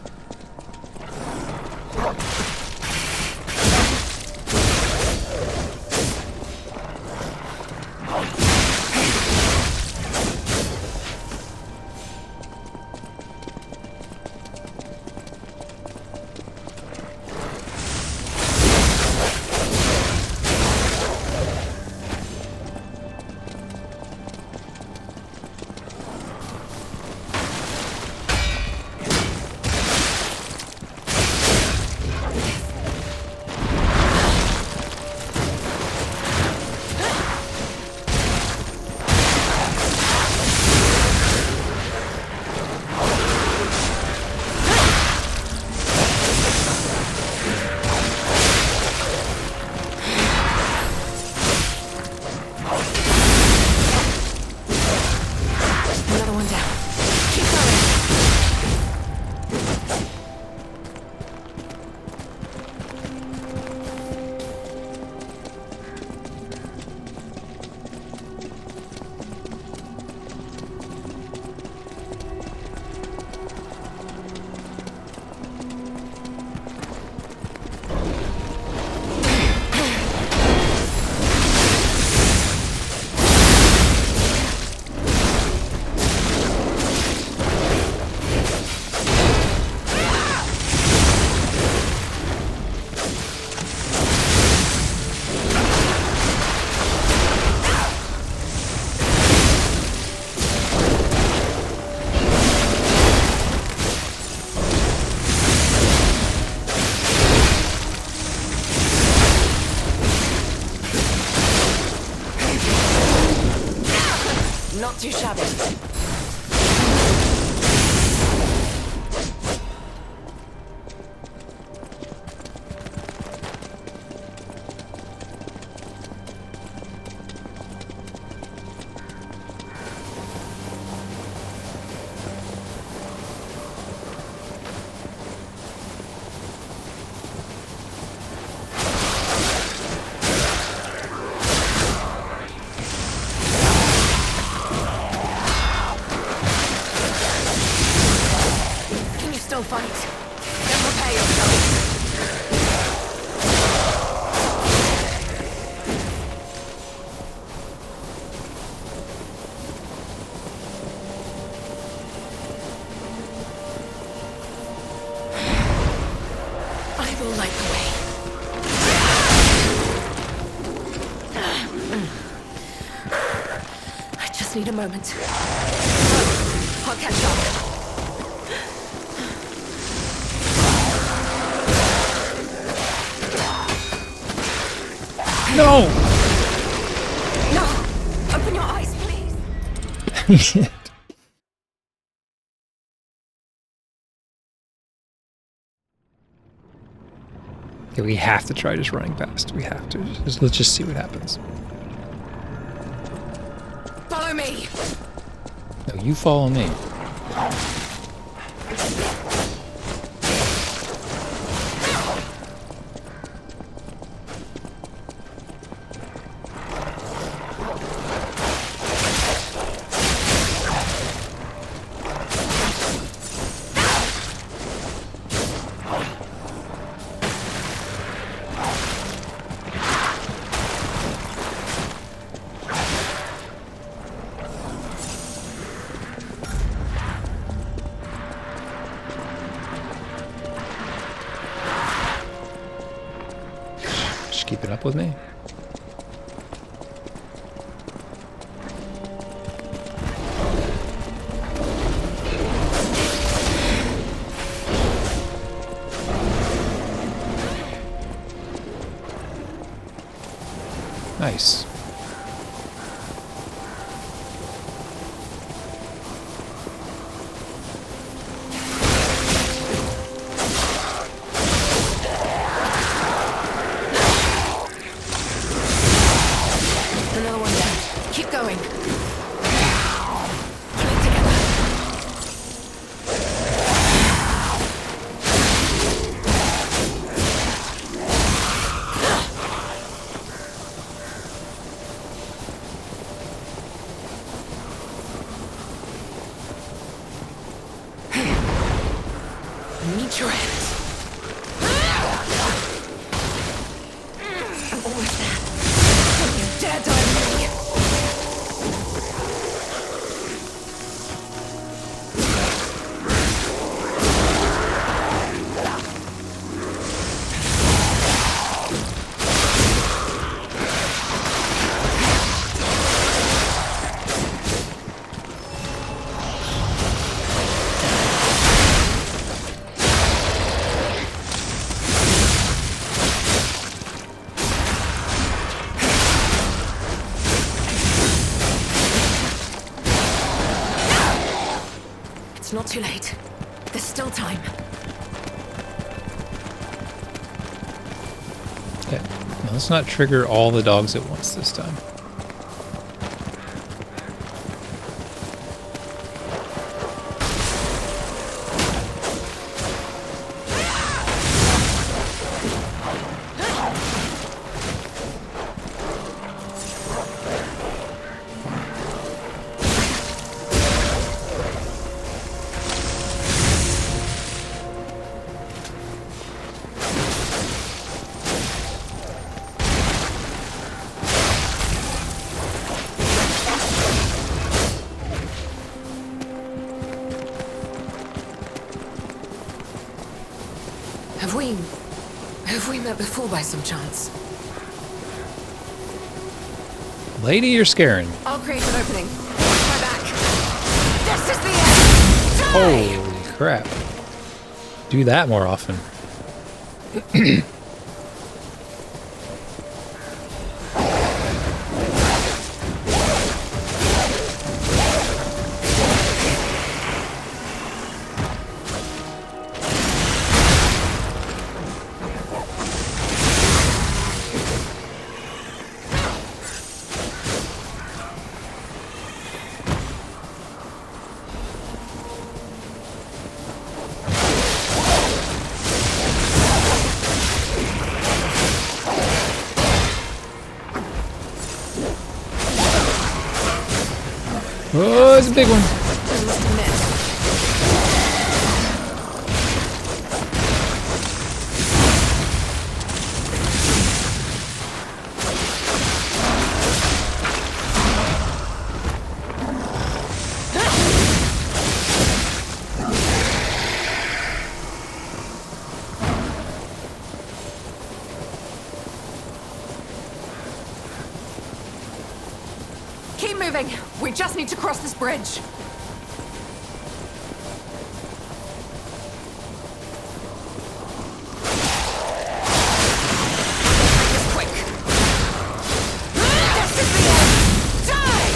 Speaker 3: Not too shabby. Still fight. Then prepare yourself. I will light the way. I just need a moment. I'll catch up.
Speaker 1: No!
Speaker 3: No! Open your eyes, please!
Speaker 1: Okay, we have to try just running past. We have to. Let's just see what happens.
Speaker 3: Follow me!
Speaker 1: No, you follow me. Keeping up with me? Nice.
Speaker 3: Another one down. Keep going. Keep it together. Meet your hands. I'm almost there. Don't you dare die on me. It's not too late. There's still time.
Speaker 1: Okay. Now let's not trigger all the dogs at once this time.
Speaker 3: Have we met before by some chance?
Speaker 1: Lady, you're scaring me.
Speaker 3: I'll create an opening. Watch my back. This is the end! Die!
Speaker 1: Holy crap. Do that more often. Oh, it's a big one.
Speaker 3: I must admit.
Speaker 8: Keep moving. We just need to cross this bridge. Quick. This is the end. Die!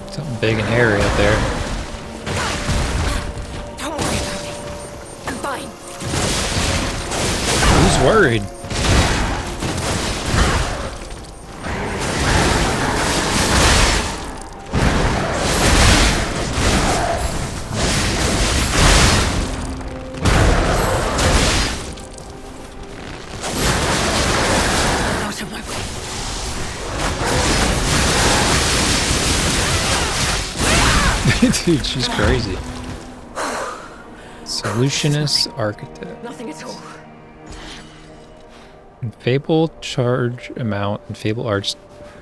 Speaker 1: Something big and hairy up there.
Speaker 8: Don't worry about me. I'm fine.
Speaker 1: Who's worried?
Speaker 8: Out of my way.
Speaker 1: Dude, she's crazy. Solutionist architect.
Speaker 8: Nothing at all.
Speaker 1: Fable charge amount and Fable arch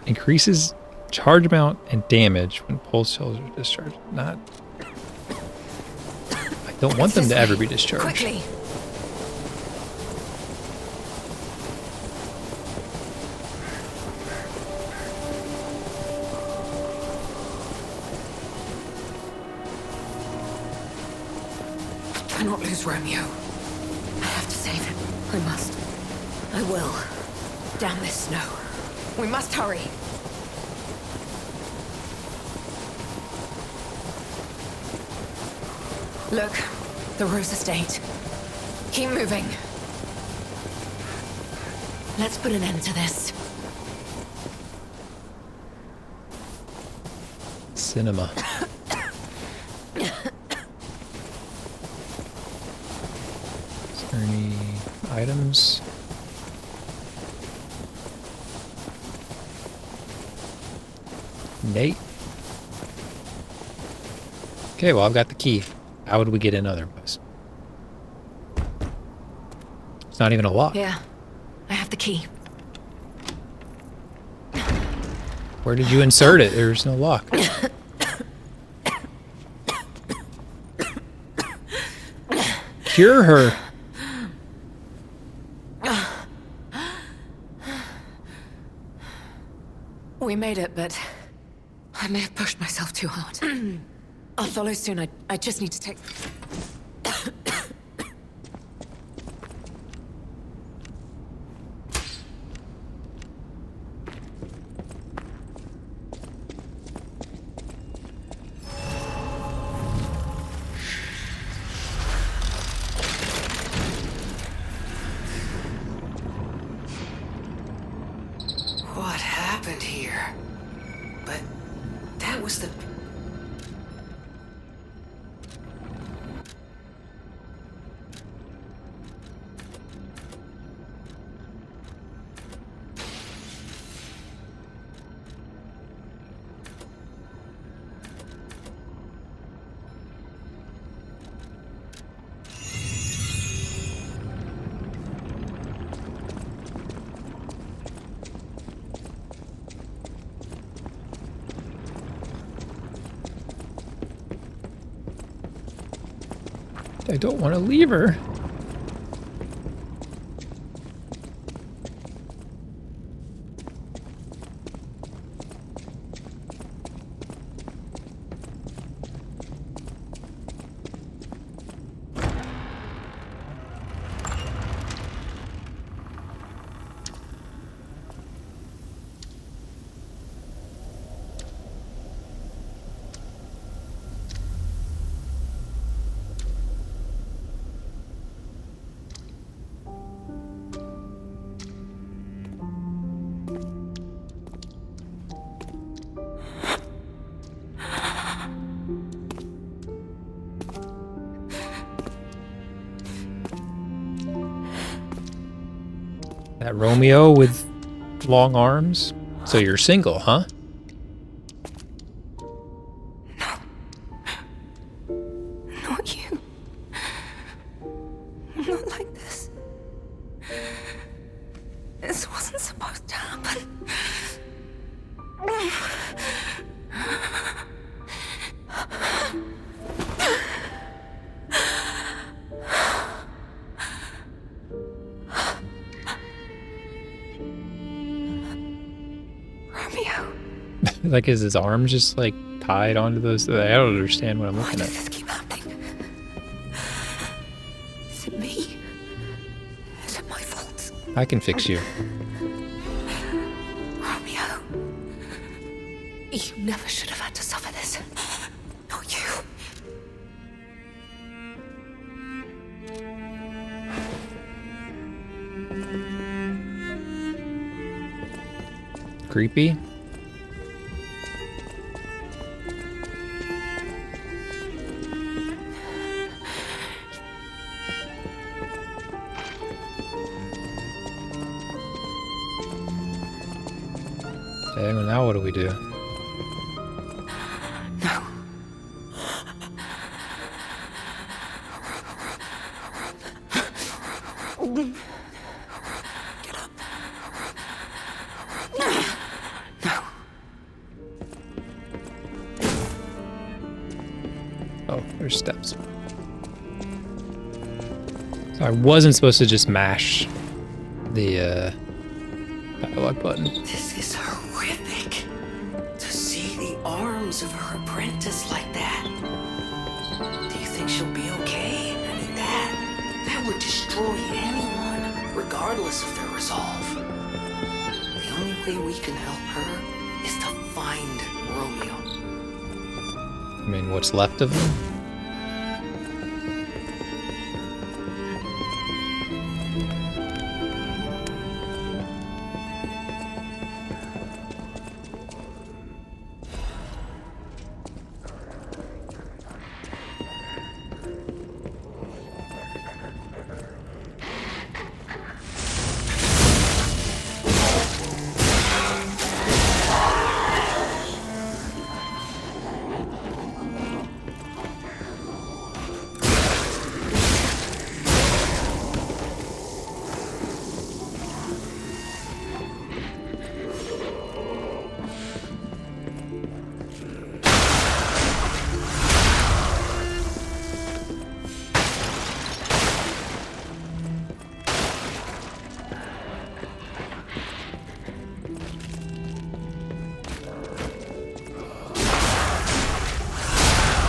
Speaker 1: increases charge amount and damage when pulse shells are discharged. Not. I don't want them to ever be discharged.
Speaker 8: Quickly. Do not lose Romeo. I have to save him. I must. I will. Damn this snow. We must hurry. Look, the Rose Estate. Keep moving. Let's put an end to this.
Speaker 1: Cinema. Is there any items? Nate. Okay, well, I've got the key. How would we get in otherwise? It's not even a lock.
Speaker 8: Yeah, I have the key.
Speaker 1: Where did you insert it? There's no lock. Cure her.
Speaker 8: We made it, but I may have pushed myself too hard. I'll follow soon. I just need to take...
Speaker 3: What happened here? But that was the...
Speaker 1: I don't want to leave her. That Romeo with long arms? So you're single, huh?
Speaker 8: Not you. Not like this. This wasn't supposed to happen. Romeo,
Speaker 1: Like, is his arm just, like, tied onto those? I don't understand what I'm
Speaker 8: why
Speaker 1: looking
Speaker 8: does
Speaker 1: at.
Speaker 8: this keep happening? Is it me? Is it my fault?
Speaker 1: I can fix you.
Speaker 8: Romeo, you never should have had to suffer this. Not you.
Speaker 1: Creepy. Okay, well now what do we do?
Speaker 8: No. Get up. No.
Speaker 1: Oh, there's steps. So I wasn't supposed to just mash the dialogue button.
Speaker 3: This is horrific. To see the arms of her apprentice like that. Do you think she'll be okay? I mean, that would destroy anyone, regardless of their resolve. The only way we can help her is to find Romeo.
Speaker 1: I mean, what's left of him?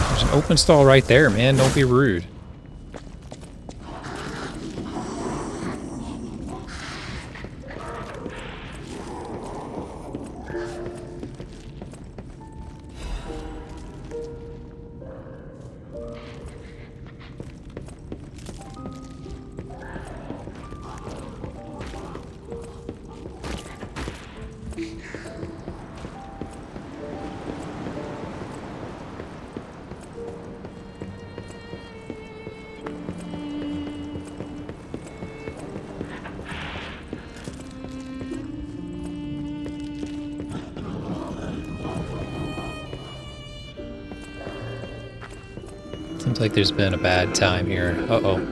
Speaker 1: There's an open stall right there, man. Don't be rude. Seems like there's been a bad time here. Uh-oh.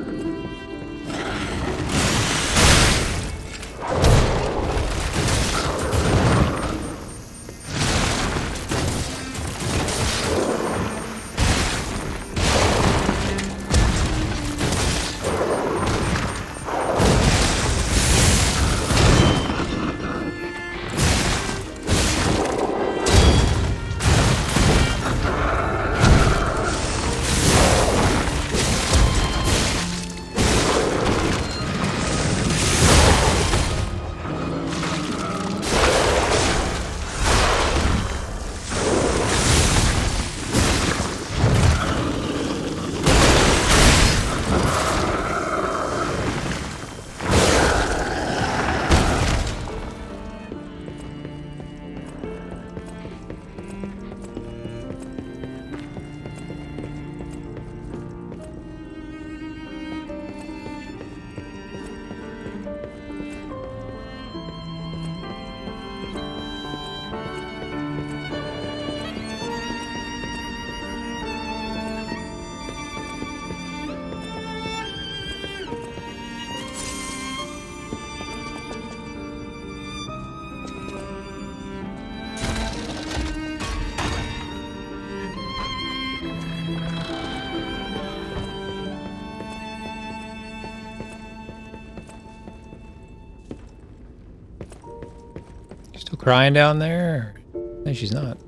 Speaker 1: crying down there? No, she's not.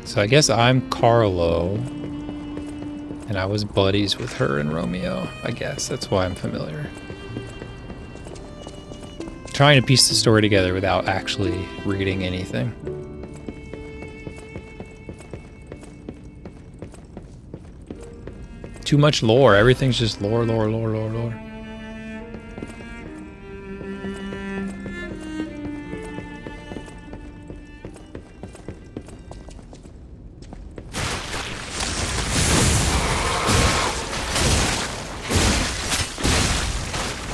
Speaker 1: So I guess I'm Carlo, and I was buddies with her and Romeo. I guess that's why I'm familiar. Trying to piece the story together without actually reading anything. Too much lore. Everything's just lore, lore, lore, lore, lore.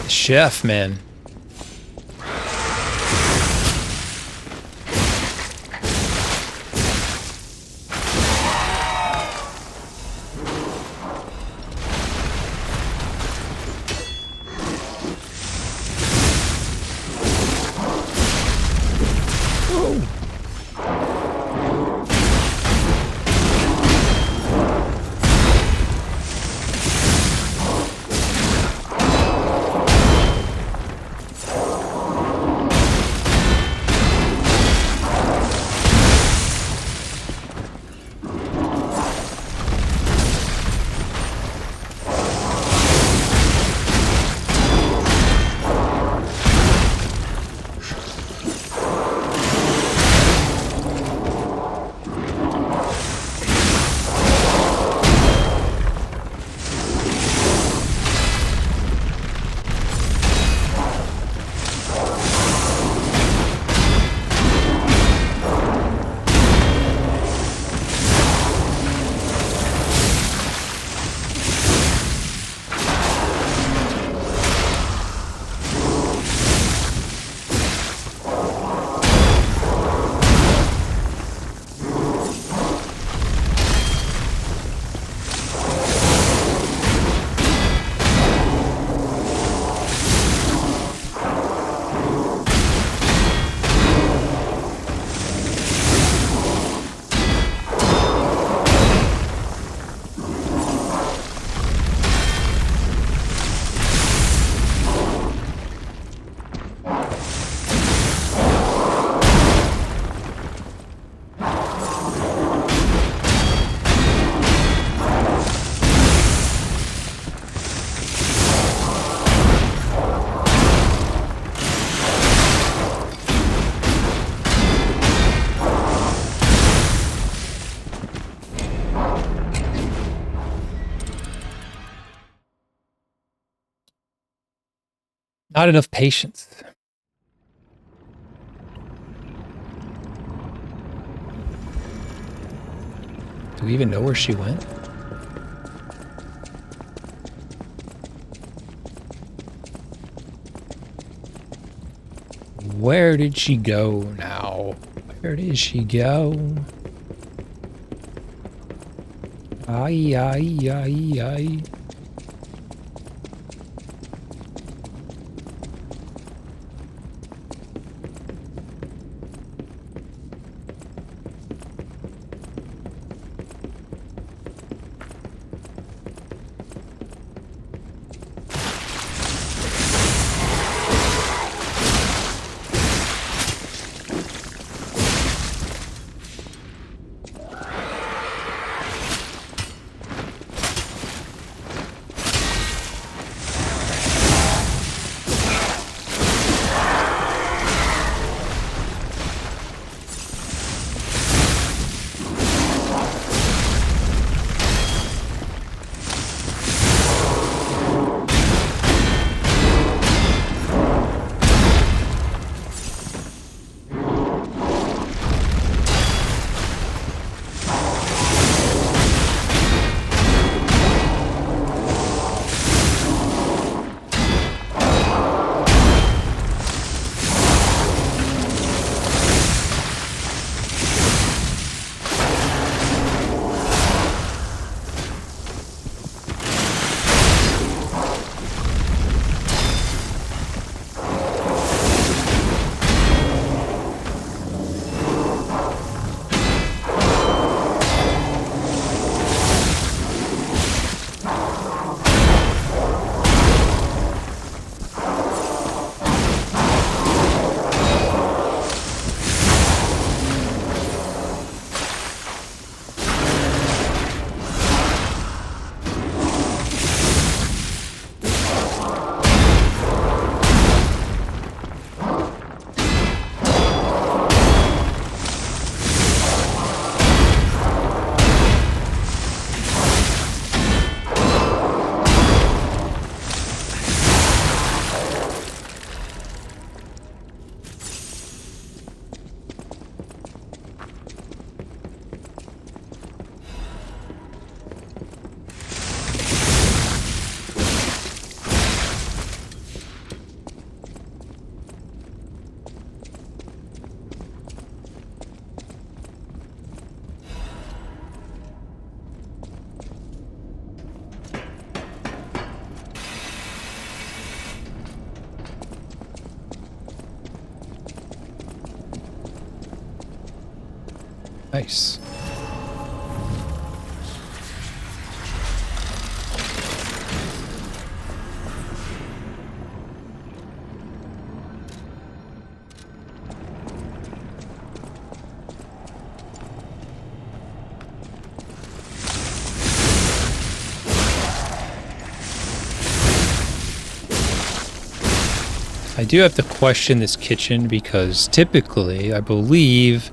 Speaker 1: Chef, man. Not enough patience. Do we even know where she went? Where did she go now? Where did she go? Ay, ay, ay, ay. Nice. I do have to question this kitchen because typically, I believe,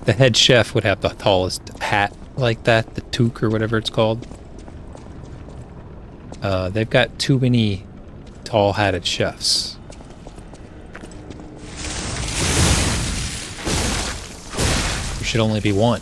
Speaker 1: the head chef would have the tallest hat like that, the toque or whatever it's called. They've got too many tall-hatted chefs. There should only be one.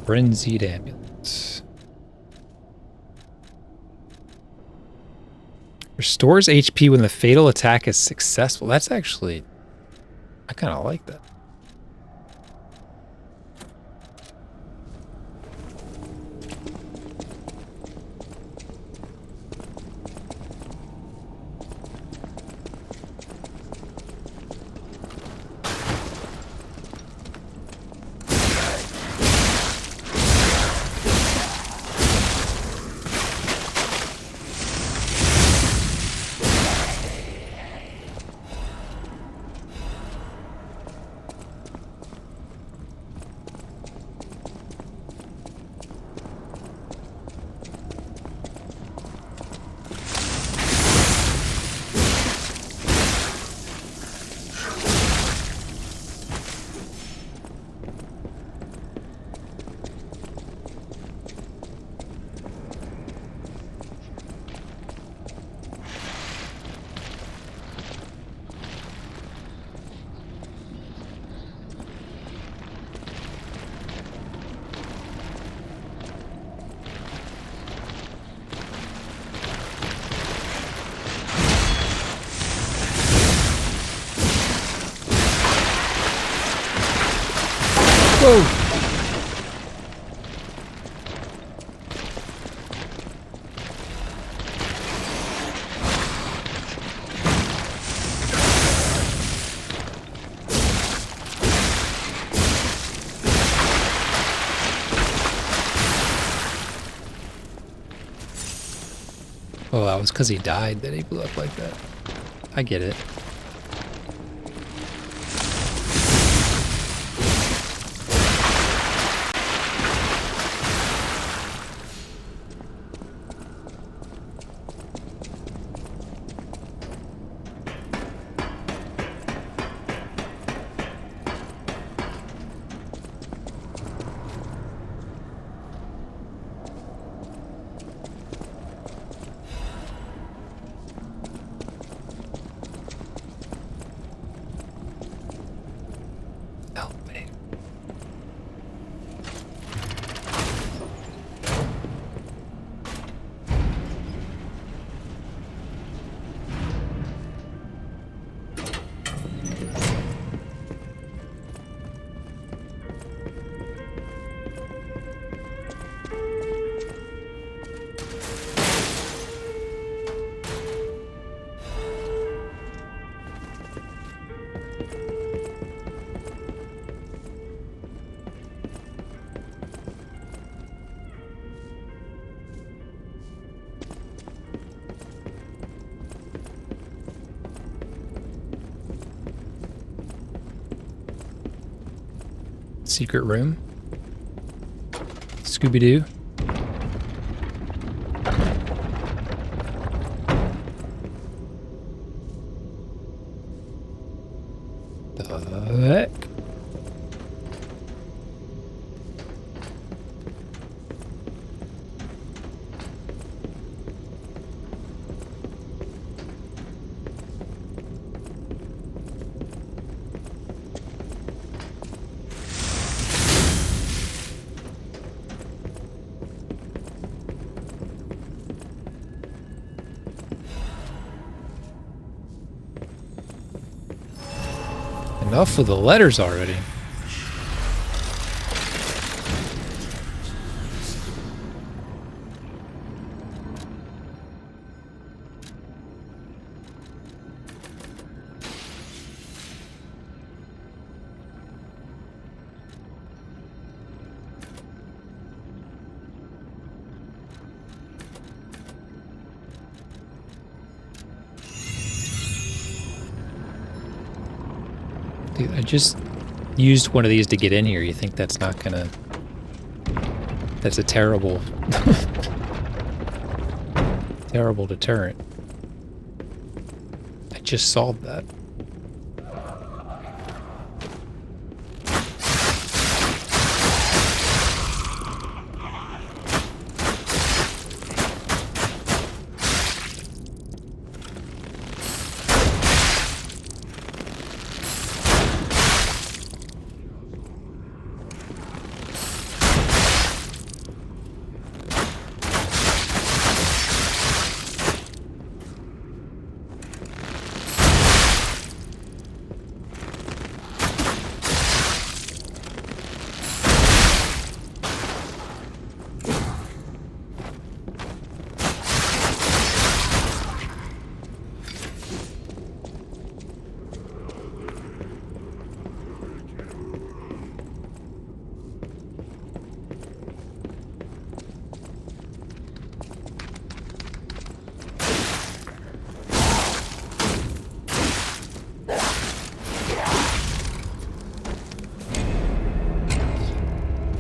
Speaker 1: Frenzied ambulance. Restores HP when the fatal attack is successful. That's actually... I kind of like that. Whoa! Oh, that was because he died that he blew up like that. I get it. Secret room. Scooby-Doo. The heck? Enough of the letters already. Dude, I just used one of these to get in here. You think that's not gonna... That's a terrible... terrible deterrent. I just solved that.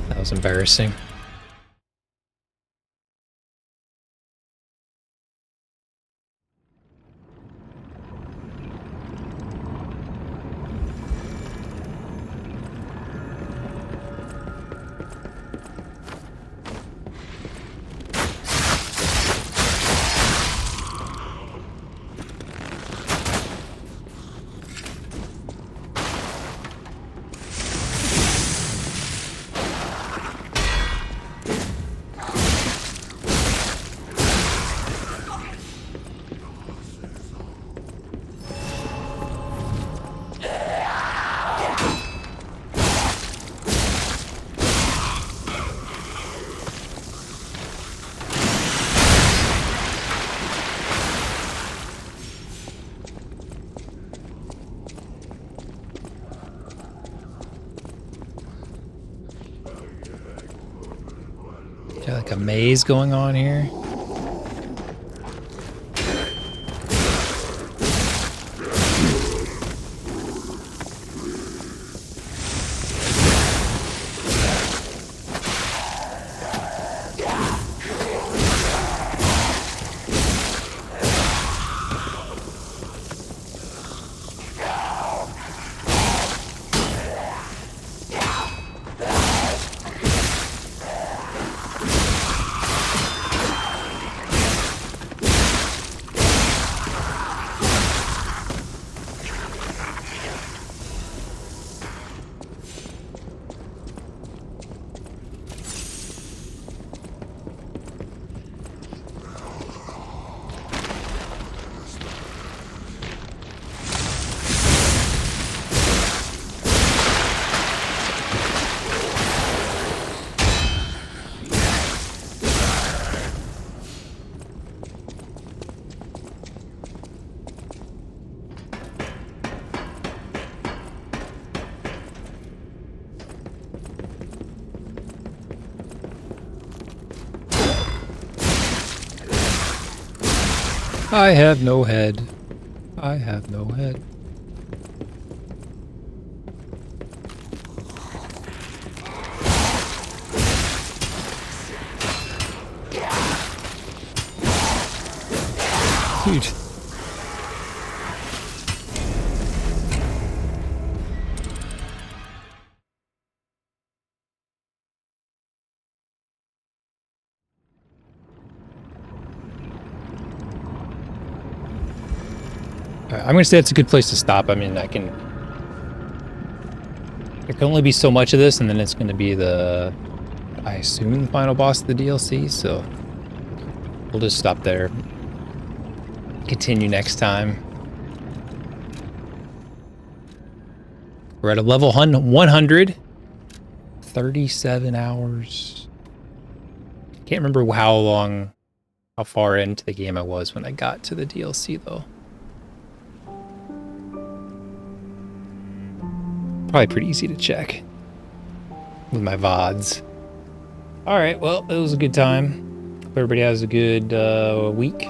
Speaker 1: That was embarrassing. Got like a maze going on here. I have no head. I have no head. Dude. I'm gonna say it's a good place to stop. I mean, there can only be so much of this, and then it's gonna be the, I assume, the final boss of the DLC, so we'll just stop there. Continue next time. We're at a level 100. 37 hours. Can't remember how far into the game I was when I got to the DLC, though. Probably pretty easy to check with my VODs. All right, well, it was a good time. Hope everybody has a good week.